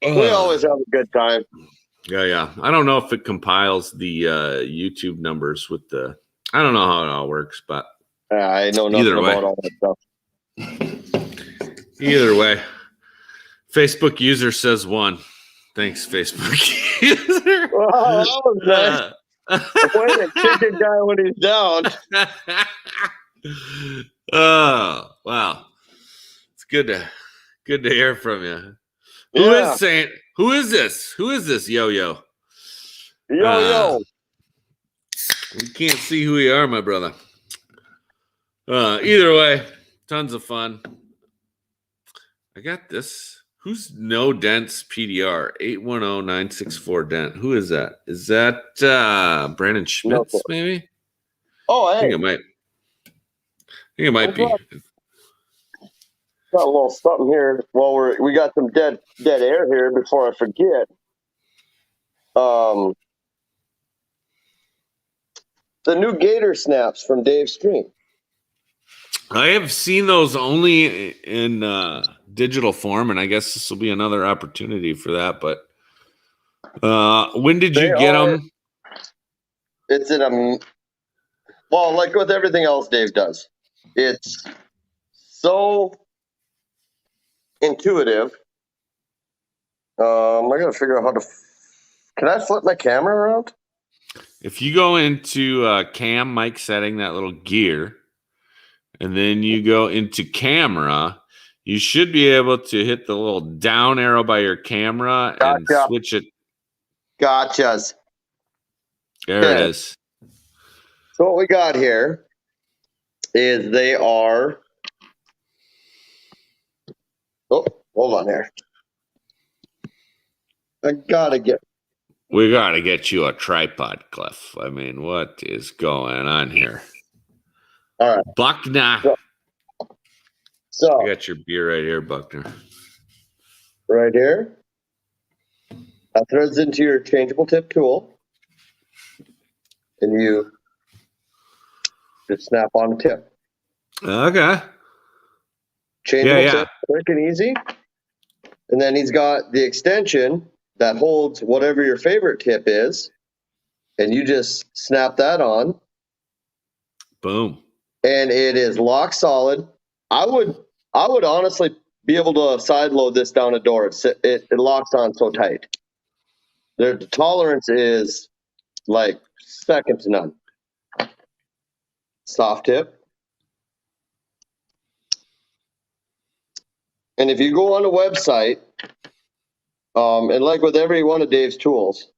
We always have a good time. Yeah. I don't know if it compiles the YouTube numbers with the. I don't know how it all works, but I know nothing about all that stuff. Either way, Facebook user says 1. Thanks, Facebook user. Wow, that was nice. Way to kick a guy when he's down. Oh, wow. It's good to hear from you. Who Who is this? Who is this yo-yo? Yo. We can't see who you are, my brother. Either way, tons of fun. I got this. Who's no Dents PDR? 810964 Dent. Who is that? Is that Brandon Schmitz, No. maybe? Oh, hey. I think it might be. Got a little something here. Well, we got some dead air here before I forget. The new Gator snaps from Dave's stream. I have seen those only in digital form, and I guess this will be another opportunity for that. But when did you get them? It's in a, well, like with everything else Dave does, it's so intuitive. I gotta figure out how to. Can I flip my camera around? If you go into cam mic setting, that little gear, and then you go into camera, you should be able to hit the little down arrow by your camera and switch it. Gotchas. There it is. So what we got here is they are. Oh, hold on here. We gotta get you a tripod, Clif. I mean, what is going on here? All right, Buckner. So I got your beer right here, Buckner. Right here. That threads into your changeable tip tool, and you just snap on the tip. Okay. Changeable tip, quick and easy. And then he's got the extension that holds whatever your favorite tip is, and you just snap that on. Boom. And it is lock solid. I would honestly be able to side load this down a door. It locks on so tight. The tolerance is like second to none. Soft tip. And if you go on a website, and like with every one of Dave's tools,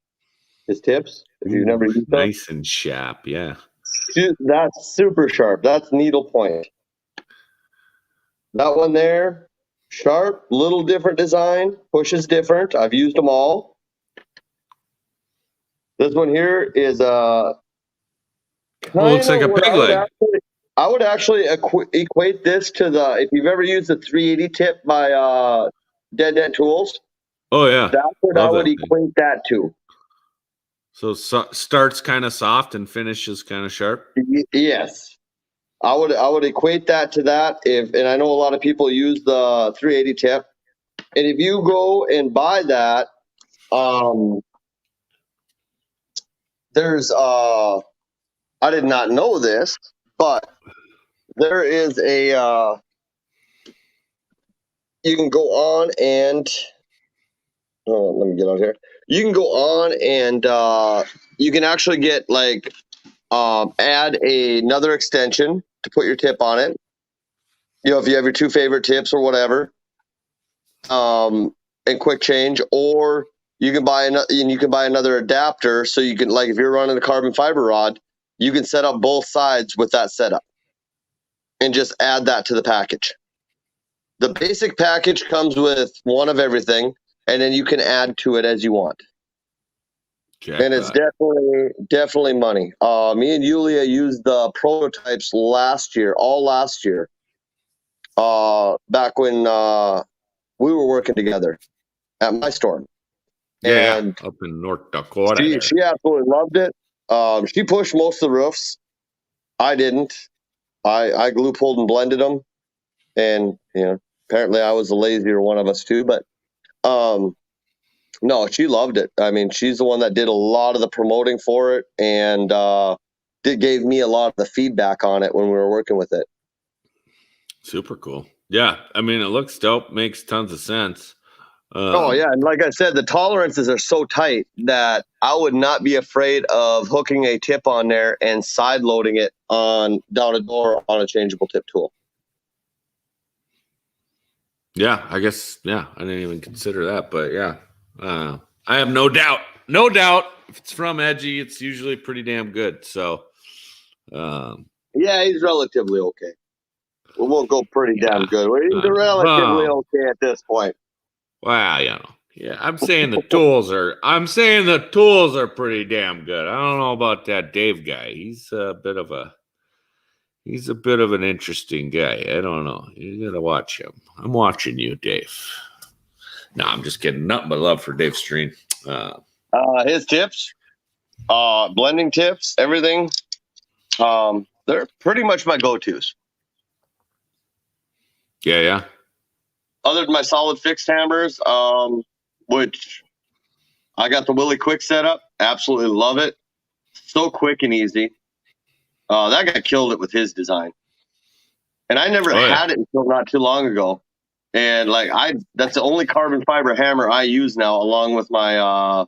his tips, if you've never used them, nice and sharp, yeah. That's super sharp. That's needle point. That one there, sharp, little different design, pushes different. I've used them all. This one here is looks like a pig leg. I would actually equate this to if you've ever used the 380 tip by Dent Tools. Oh yeah, that's what I would equate that to. So starts kind of soft and finishes kind of sharp. Yes, I would equate that to that. And I know a lot of people use the 380 tip, and if you go and buy that, there's I did not know this, but there is a you can go on and let me get out here. You can go on and you can actually get add another extension to put your tip on it. You know, if you have your two favorite tips or whatever, and quick change, or you can buy another adapter, so you can, like, if you're running a carbon fiber rod, you can set up both sides with that setup and just add that to the package. The basic package comes with one of everything, and then you can add to it as you want. And it's definitely money. Me and Yulia used the prototypes last year, back when we were working together at my store. And up in North Dakota. She absolutely loved it. She pushed most of the roofs. I didn't. I glue pulled and blended them, and apparently I was the lazier one of us too. But no, she loved it. I mean, she's the one that did a lot of the promoting for it, and gave me a lot of the feedback on it when we were working with it. Super cool. Yeah, I mean, it looks dope. Makes tons of sense. Oh yeah, and like I said, the tolerances are so tight that I would not be afraid of hooking a tip on there and side loading it down a door on a changeable tip tool. Yeah, I guess. Yeah, I didn't even consider that, but yeah, I have no doubt. No doubt. If it's from Edgy, it's usually pretty damn good. So, yeah, he's relatively okay. We won't go pretty damn good. He's relatively okay at this point. Well, yeah. I'm saying the tools are pretty damn good. I don't know about that Dave guy. He's a bit of an interesting guy. I don't know. You gotta watch him. I'm watching you, Dave. No, I'm just kidding. Nothing but love for Dave Streen. His tips, blending tips, everything. They're pretty much my go-tos. Yeah. Other than my solid fixed hammers, which I got the Willie Quick setup. Absolutely love it. So quick and easy. That guy killed it with his design. And I never had it until not too long ago. And that's the only carbon fiber hammer I use now, along with my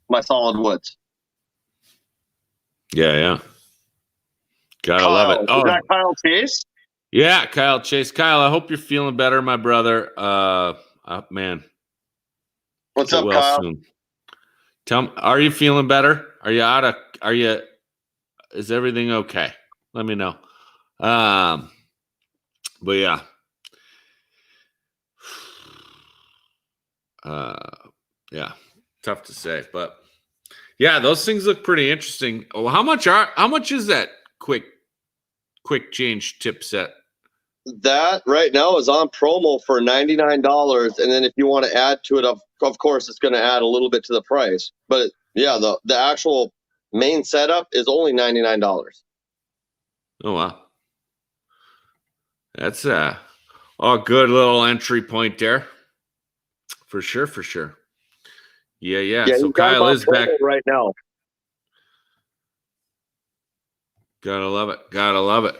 my solid woods. Yeah. Gotta love it. Is that Kyle Chase? Yeah, Kyle Chase. Kyle, I hope you're feeling better, my brother. Man. What's up, Kyle? Soon. Tell me, are you feeling better? Is everything okay? Let me know. But yeah. Yeah, tough to say, but yeah, those things look pretty interesting. Oh, how much is that quick change tip set? That right now is on promo for $99, and then if you want to add to it, of course, it's going to add a little bit to the price. But yeah, the actual main setup is only $99. Oh wow, that's a good little entry point there, for sure. Yeah. So Kyle is back right now. Gotta love it.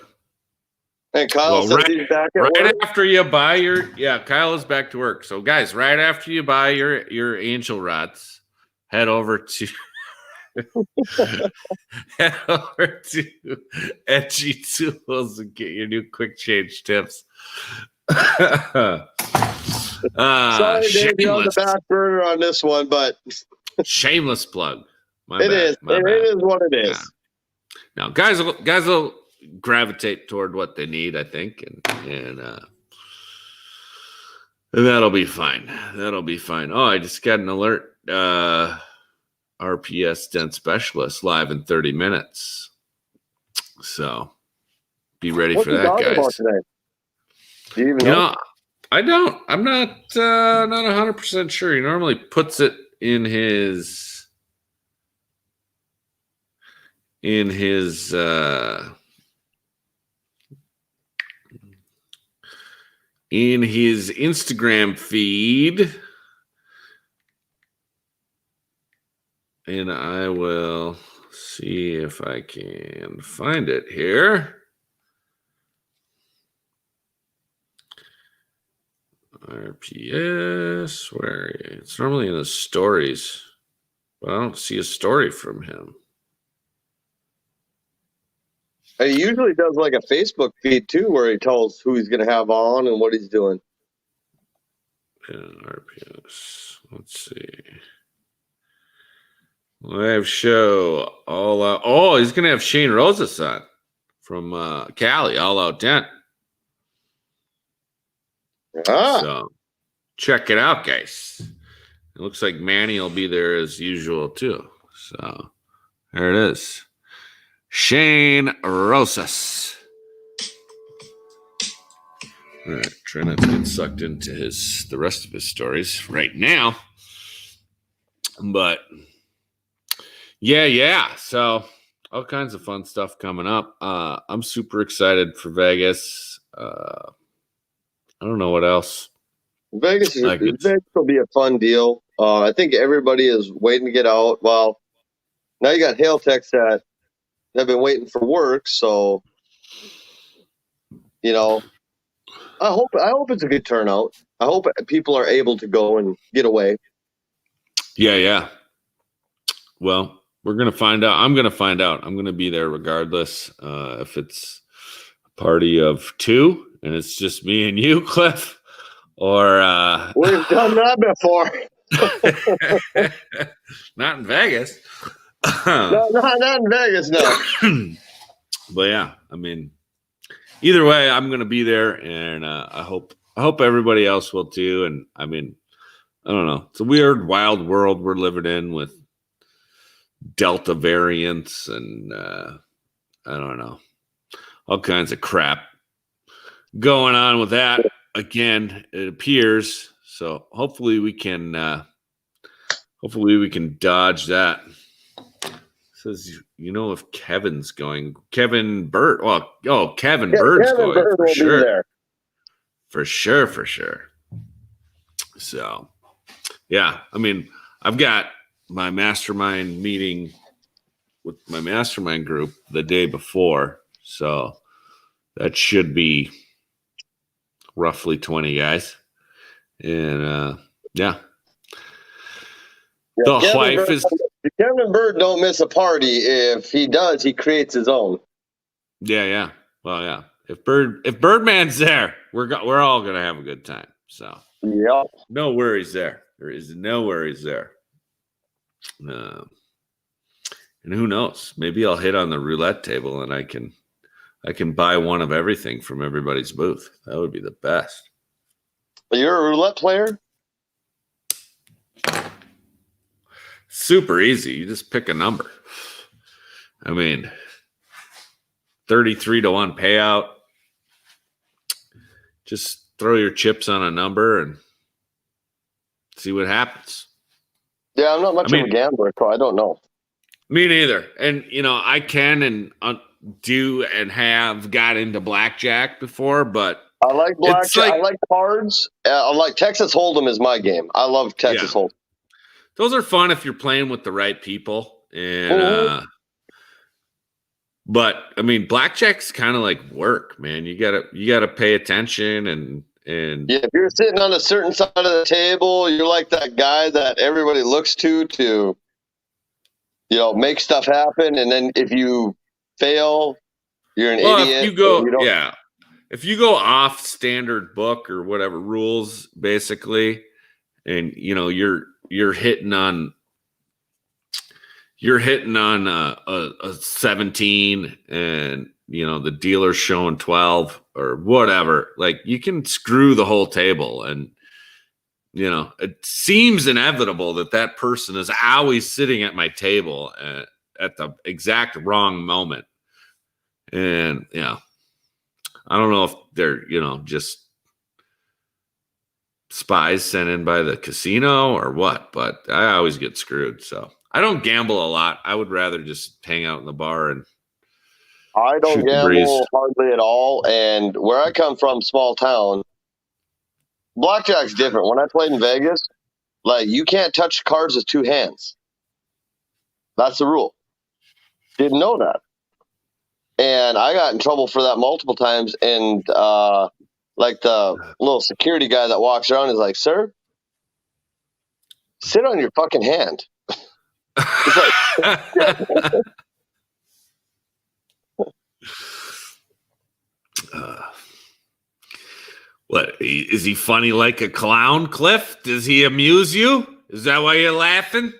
And Kyle says he's back at work. After you buy Kyle is back to work. So guys, right after you buy your angel rods, head over to Edgy Tools and get your new quick change tips. Sorry, Dave, you're on the back burner on this one, but shameless plug. It is what it is. Yeah. Now, guys will gravitate toward what they need, I think, and that'll be fine. Oh, I just got an alert. RPS Dent Specialist live in 30 minutes. So be ready for that, guys. About today? Do you even know? I don't. I'm not 100% sure. He normally puts it in his Instagram feed, and I will see if I can find it here. RPS, where it's normally in the stories, but I don't see a story from him. He usually does like a Facebook feed too, where he tells who he's going to have on and what he's doing. Yeah, RPS. Let's see. Live show all out. Oh, he's going to have Shane Rosas on from Cali, All Out Dent. So check it out, guys. It looks like Manny will be there as usual too. So there it is. Shane Rosas. All right, try not to get sucked into the rest of his stories right now. But yeah. So all kinds of fun stuff coming up. I'm super excited for Vegas. I don't know what else. Vegas will be a fun deal. I think everybody is waiting to get out. Well, now you got Hail Techs that have been waiting for work, so I hope it's a good turnout. I hope people are able to go and get away. Yeah. Well, we're gonna find out. I'm gonna find out. I'm gonna be there regardless. If it's a party of two and it's just me and you, Cliff, or we've done that before. Not in Vegas. No, not in Vegas, no. But yeah, I mean, either way, I'm going to be there, and I hope everybody else will too. And I mean, I don't know. It's a weird, wild world we're living in with Delta variants, and I don't know, all kinds of crap going on with that. Again, it appears. So hopefully we can dodge that. Says, if Kevin's going, Kevin Bird. Well, Kevin Bird's Kevin going Bird for will sure. be there. For sure. So, yeah, I mean, I've got my mastermind meeting with my mastermind group the day before. So that should be roughly 20 guys. And, yeah. The wife is... Kevin Bird don't miss a party. If he does, he creates his own. Yeah. Well, yeah. If Birdman's there, we're all gonna have a good time. So, yeah, no worries there. There is no worries there. And who knows? Maybe I'll hit on the roulette table and I can buy one of everything from everybody's booth. That would be the best. You're a roulette player? Super easy. You just pick a number. I mean, 33-1 payout. Just throw your chips on a number and see what happens. Yeah, I'm not much of a gambler, so I don't know. Me neither. And, I can and do and have got into blackjack before, but I like blackjack. I like cards. I like Texas Hold'em is my game. I love Texas Hold'em. Those are fun if you're playing with the right people. And but I mean, blackjack's kind of like work, man. You gotta pay attention and yeah, if you're sitting on a certain side of the table, you're like that guy that everybody looks to make stuff happen. And then if you fail, you're an idiot. If you go off standard book or whatever rules, basically, and you're hitting on a 17 and the dealer's showing 12 or whatever, like you can screw the whole table. And it seems inevitable that person is always sitting at my table at the exact wrong moment. And I don't know if they're just spies sent in by the casino or what, but I always get screwed. So I don't gamble a lot. I would rather just hang out in the bar and I don't gamble hardly at all. And where I come from, small town, blackjack's different. When I played in Vegas, like you can't touch cards with two hands. That's the rule. Didn't know that. And I got in trouble for that multiple times. And like the little security guy that walks around is like, "Sir, sit on your fucking hand." What is he funny like a clown, Cliff? Does he amuse you? Is that why you're laughing?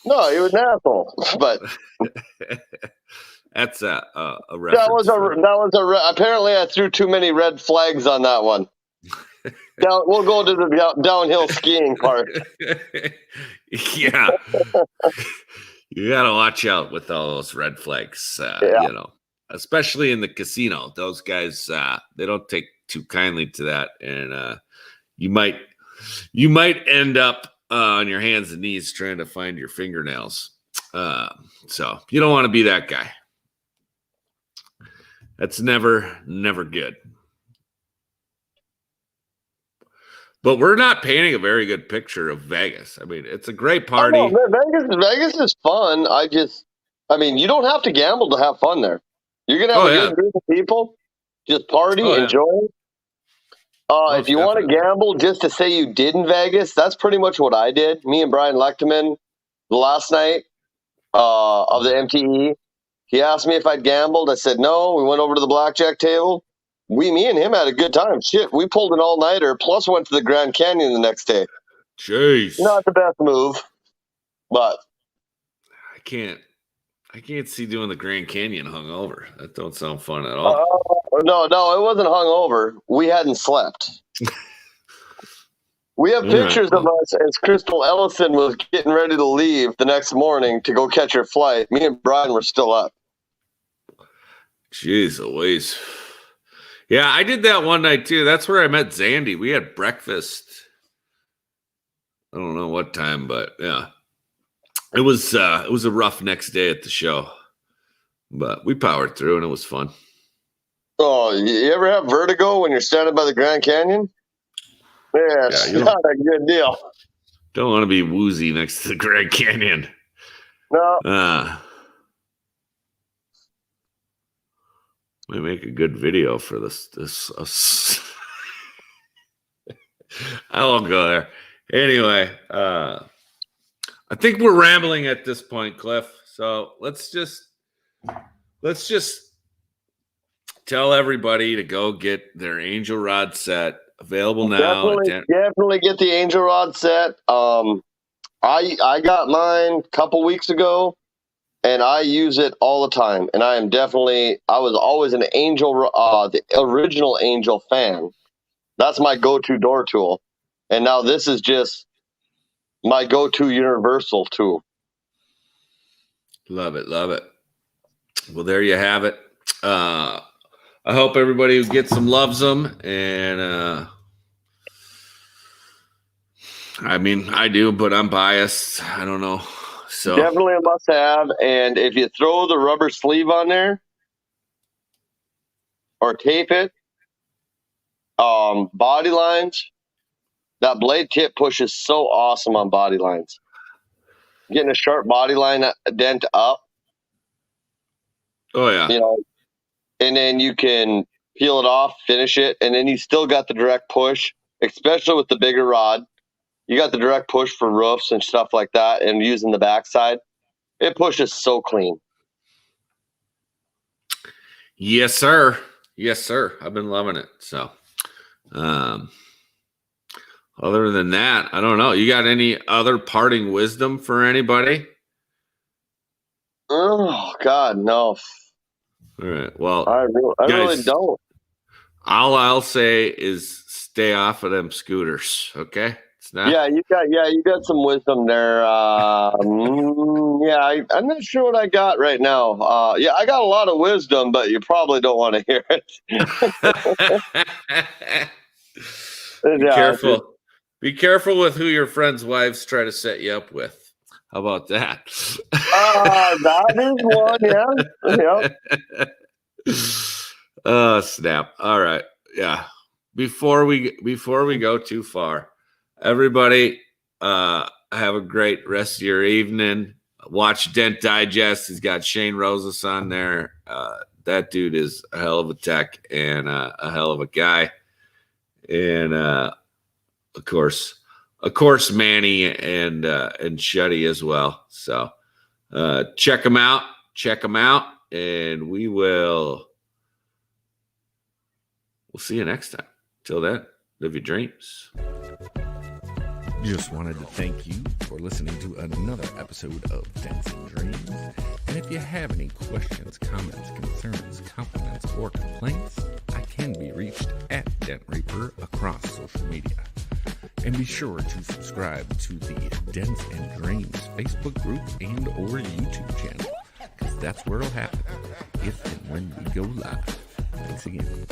No, he was an asshole. But that's a reference. Apparently I threw too many red flags on that one. Now we'll go to the downhill skiing part. Yeah. You got to watch out with all those red flags, especially in the casino. Those guys, they don't take too kindly to that. And you might end up on your hands and knees trying to find your fingernails. So you don't want to be that guy. That's never good. But we're not painting a very good picture of Vegas. I mean, it's a great party. Vegas is fun. You don't have to gamble to have fun there. You're going to have a good group of people. Just party, enjoy. If you want to gamble just to say you did in Vegas, that's pretty much what I did. Me and Brian Lechterman, the last night of the MTE, he asked me if I'd gambled. I said no. We went over to the blackjack table. Me and him had a good time. Shit, we pulled an all-nighter, plus went to the Grand Canyon the next day. Jeez. Not the best move, but I can't see doing the Grand Canyon hungover. That don't sound fun at all. no, it wasn't hungover. We hadn't slept. We have pictures of us as Crystal Ellison was getting ready to leave the next morning to go catch her flight. Me and Brian were still up. Jeez Louise. Yeah, I did that one night too. That's where I met Zandy. We had breakfast. I don't know what time, but yeah. It was a rough next day at the show. But we powered through and it was fun. Oh, you ever have vertigo when you're standing by the Grand Canyon? Yeah, it's not a good deal. Don't want to be woozy next to the Grand Canyon. No. We make a good video for this. I won't go there. Anyway, I think we're rambling at this point, Cliff. So let's just tell everybody to go get their angel rod set available now. Definitely get the angel rod set. I got mine a couple weeks ago, and I use it all the time. And I was always an angel, the original angel fan. That's my go-to door tool. And now this is just my go-to universal tool. Love it. Love it. Well, there you have it. I hope everybody who gets them loves them. And I mean, I do, but I'm biased. I don't know. So definitely a must-have. And if you throw the rubber sleeve on there or tape it, body lines, that blade tip pushes so awesome on body lines. Getting a sharp body line dent up. Oh, yeah. And then you can peel it off, finish it, and then you still got the direct push, especially with the bigger rod. You got the direct push for roofs and stuff like that, and using the backside. It pushes so clean. Yes, sir. Yes, sir. I've been loving it. So, other than that, I don't know. You got any other parting wisdom for anybody? Oh, God, no. All right. Well, I really don't. All I'll say is stay off of them scooters. Okay. Yeah, you got some wisdom there. I'm not sure what I got right now. I got a lot of wisdom, but you probably don't want to hear it. Be careful. Be careful with who your friends' wives try to set you up with. How about that? That is one, yeah. Oh, snap. All right. Yeah. Before we go too far, everybody, have a great rest of your evening. Watch Dent Digest. He's got Shane Rosas on there. That dude is a hell of a tech and a hell of a guy. And of course, Manny and Shuddy as well. So check them out. And we'll see you next time. Till then, live your dreams. Just wanted to thank you for listening to another episode of Dents and Dreams. And if you have any questions, comments, concerns, compliments, or complaints, I can be reached at Dent Reaper across social media. And be sure to subscribe to the Dents and Dreams Facebook group and or YouTube channel, because that's where it'll happen if and when we go live. Thanks again.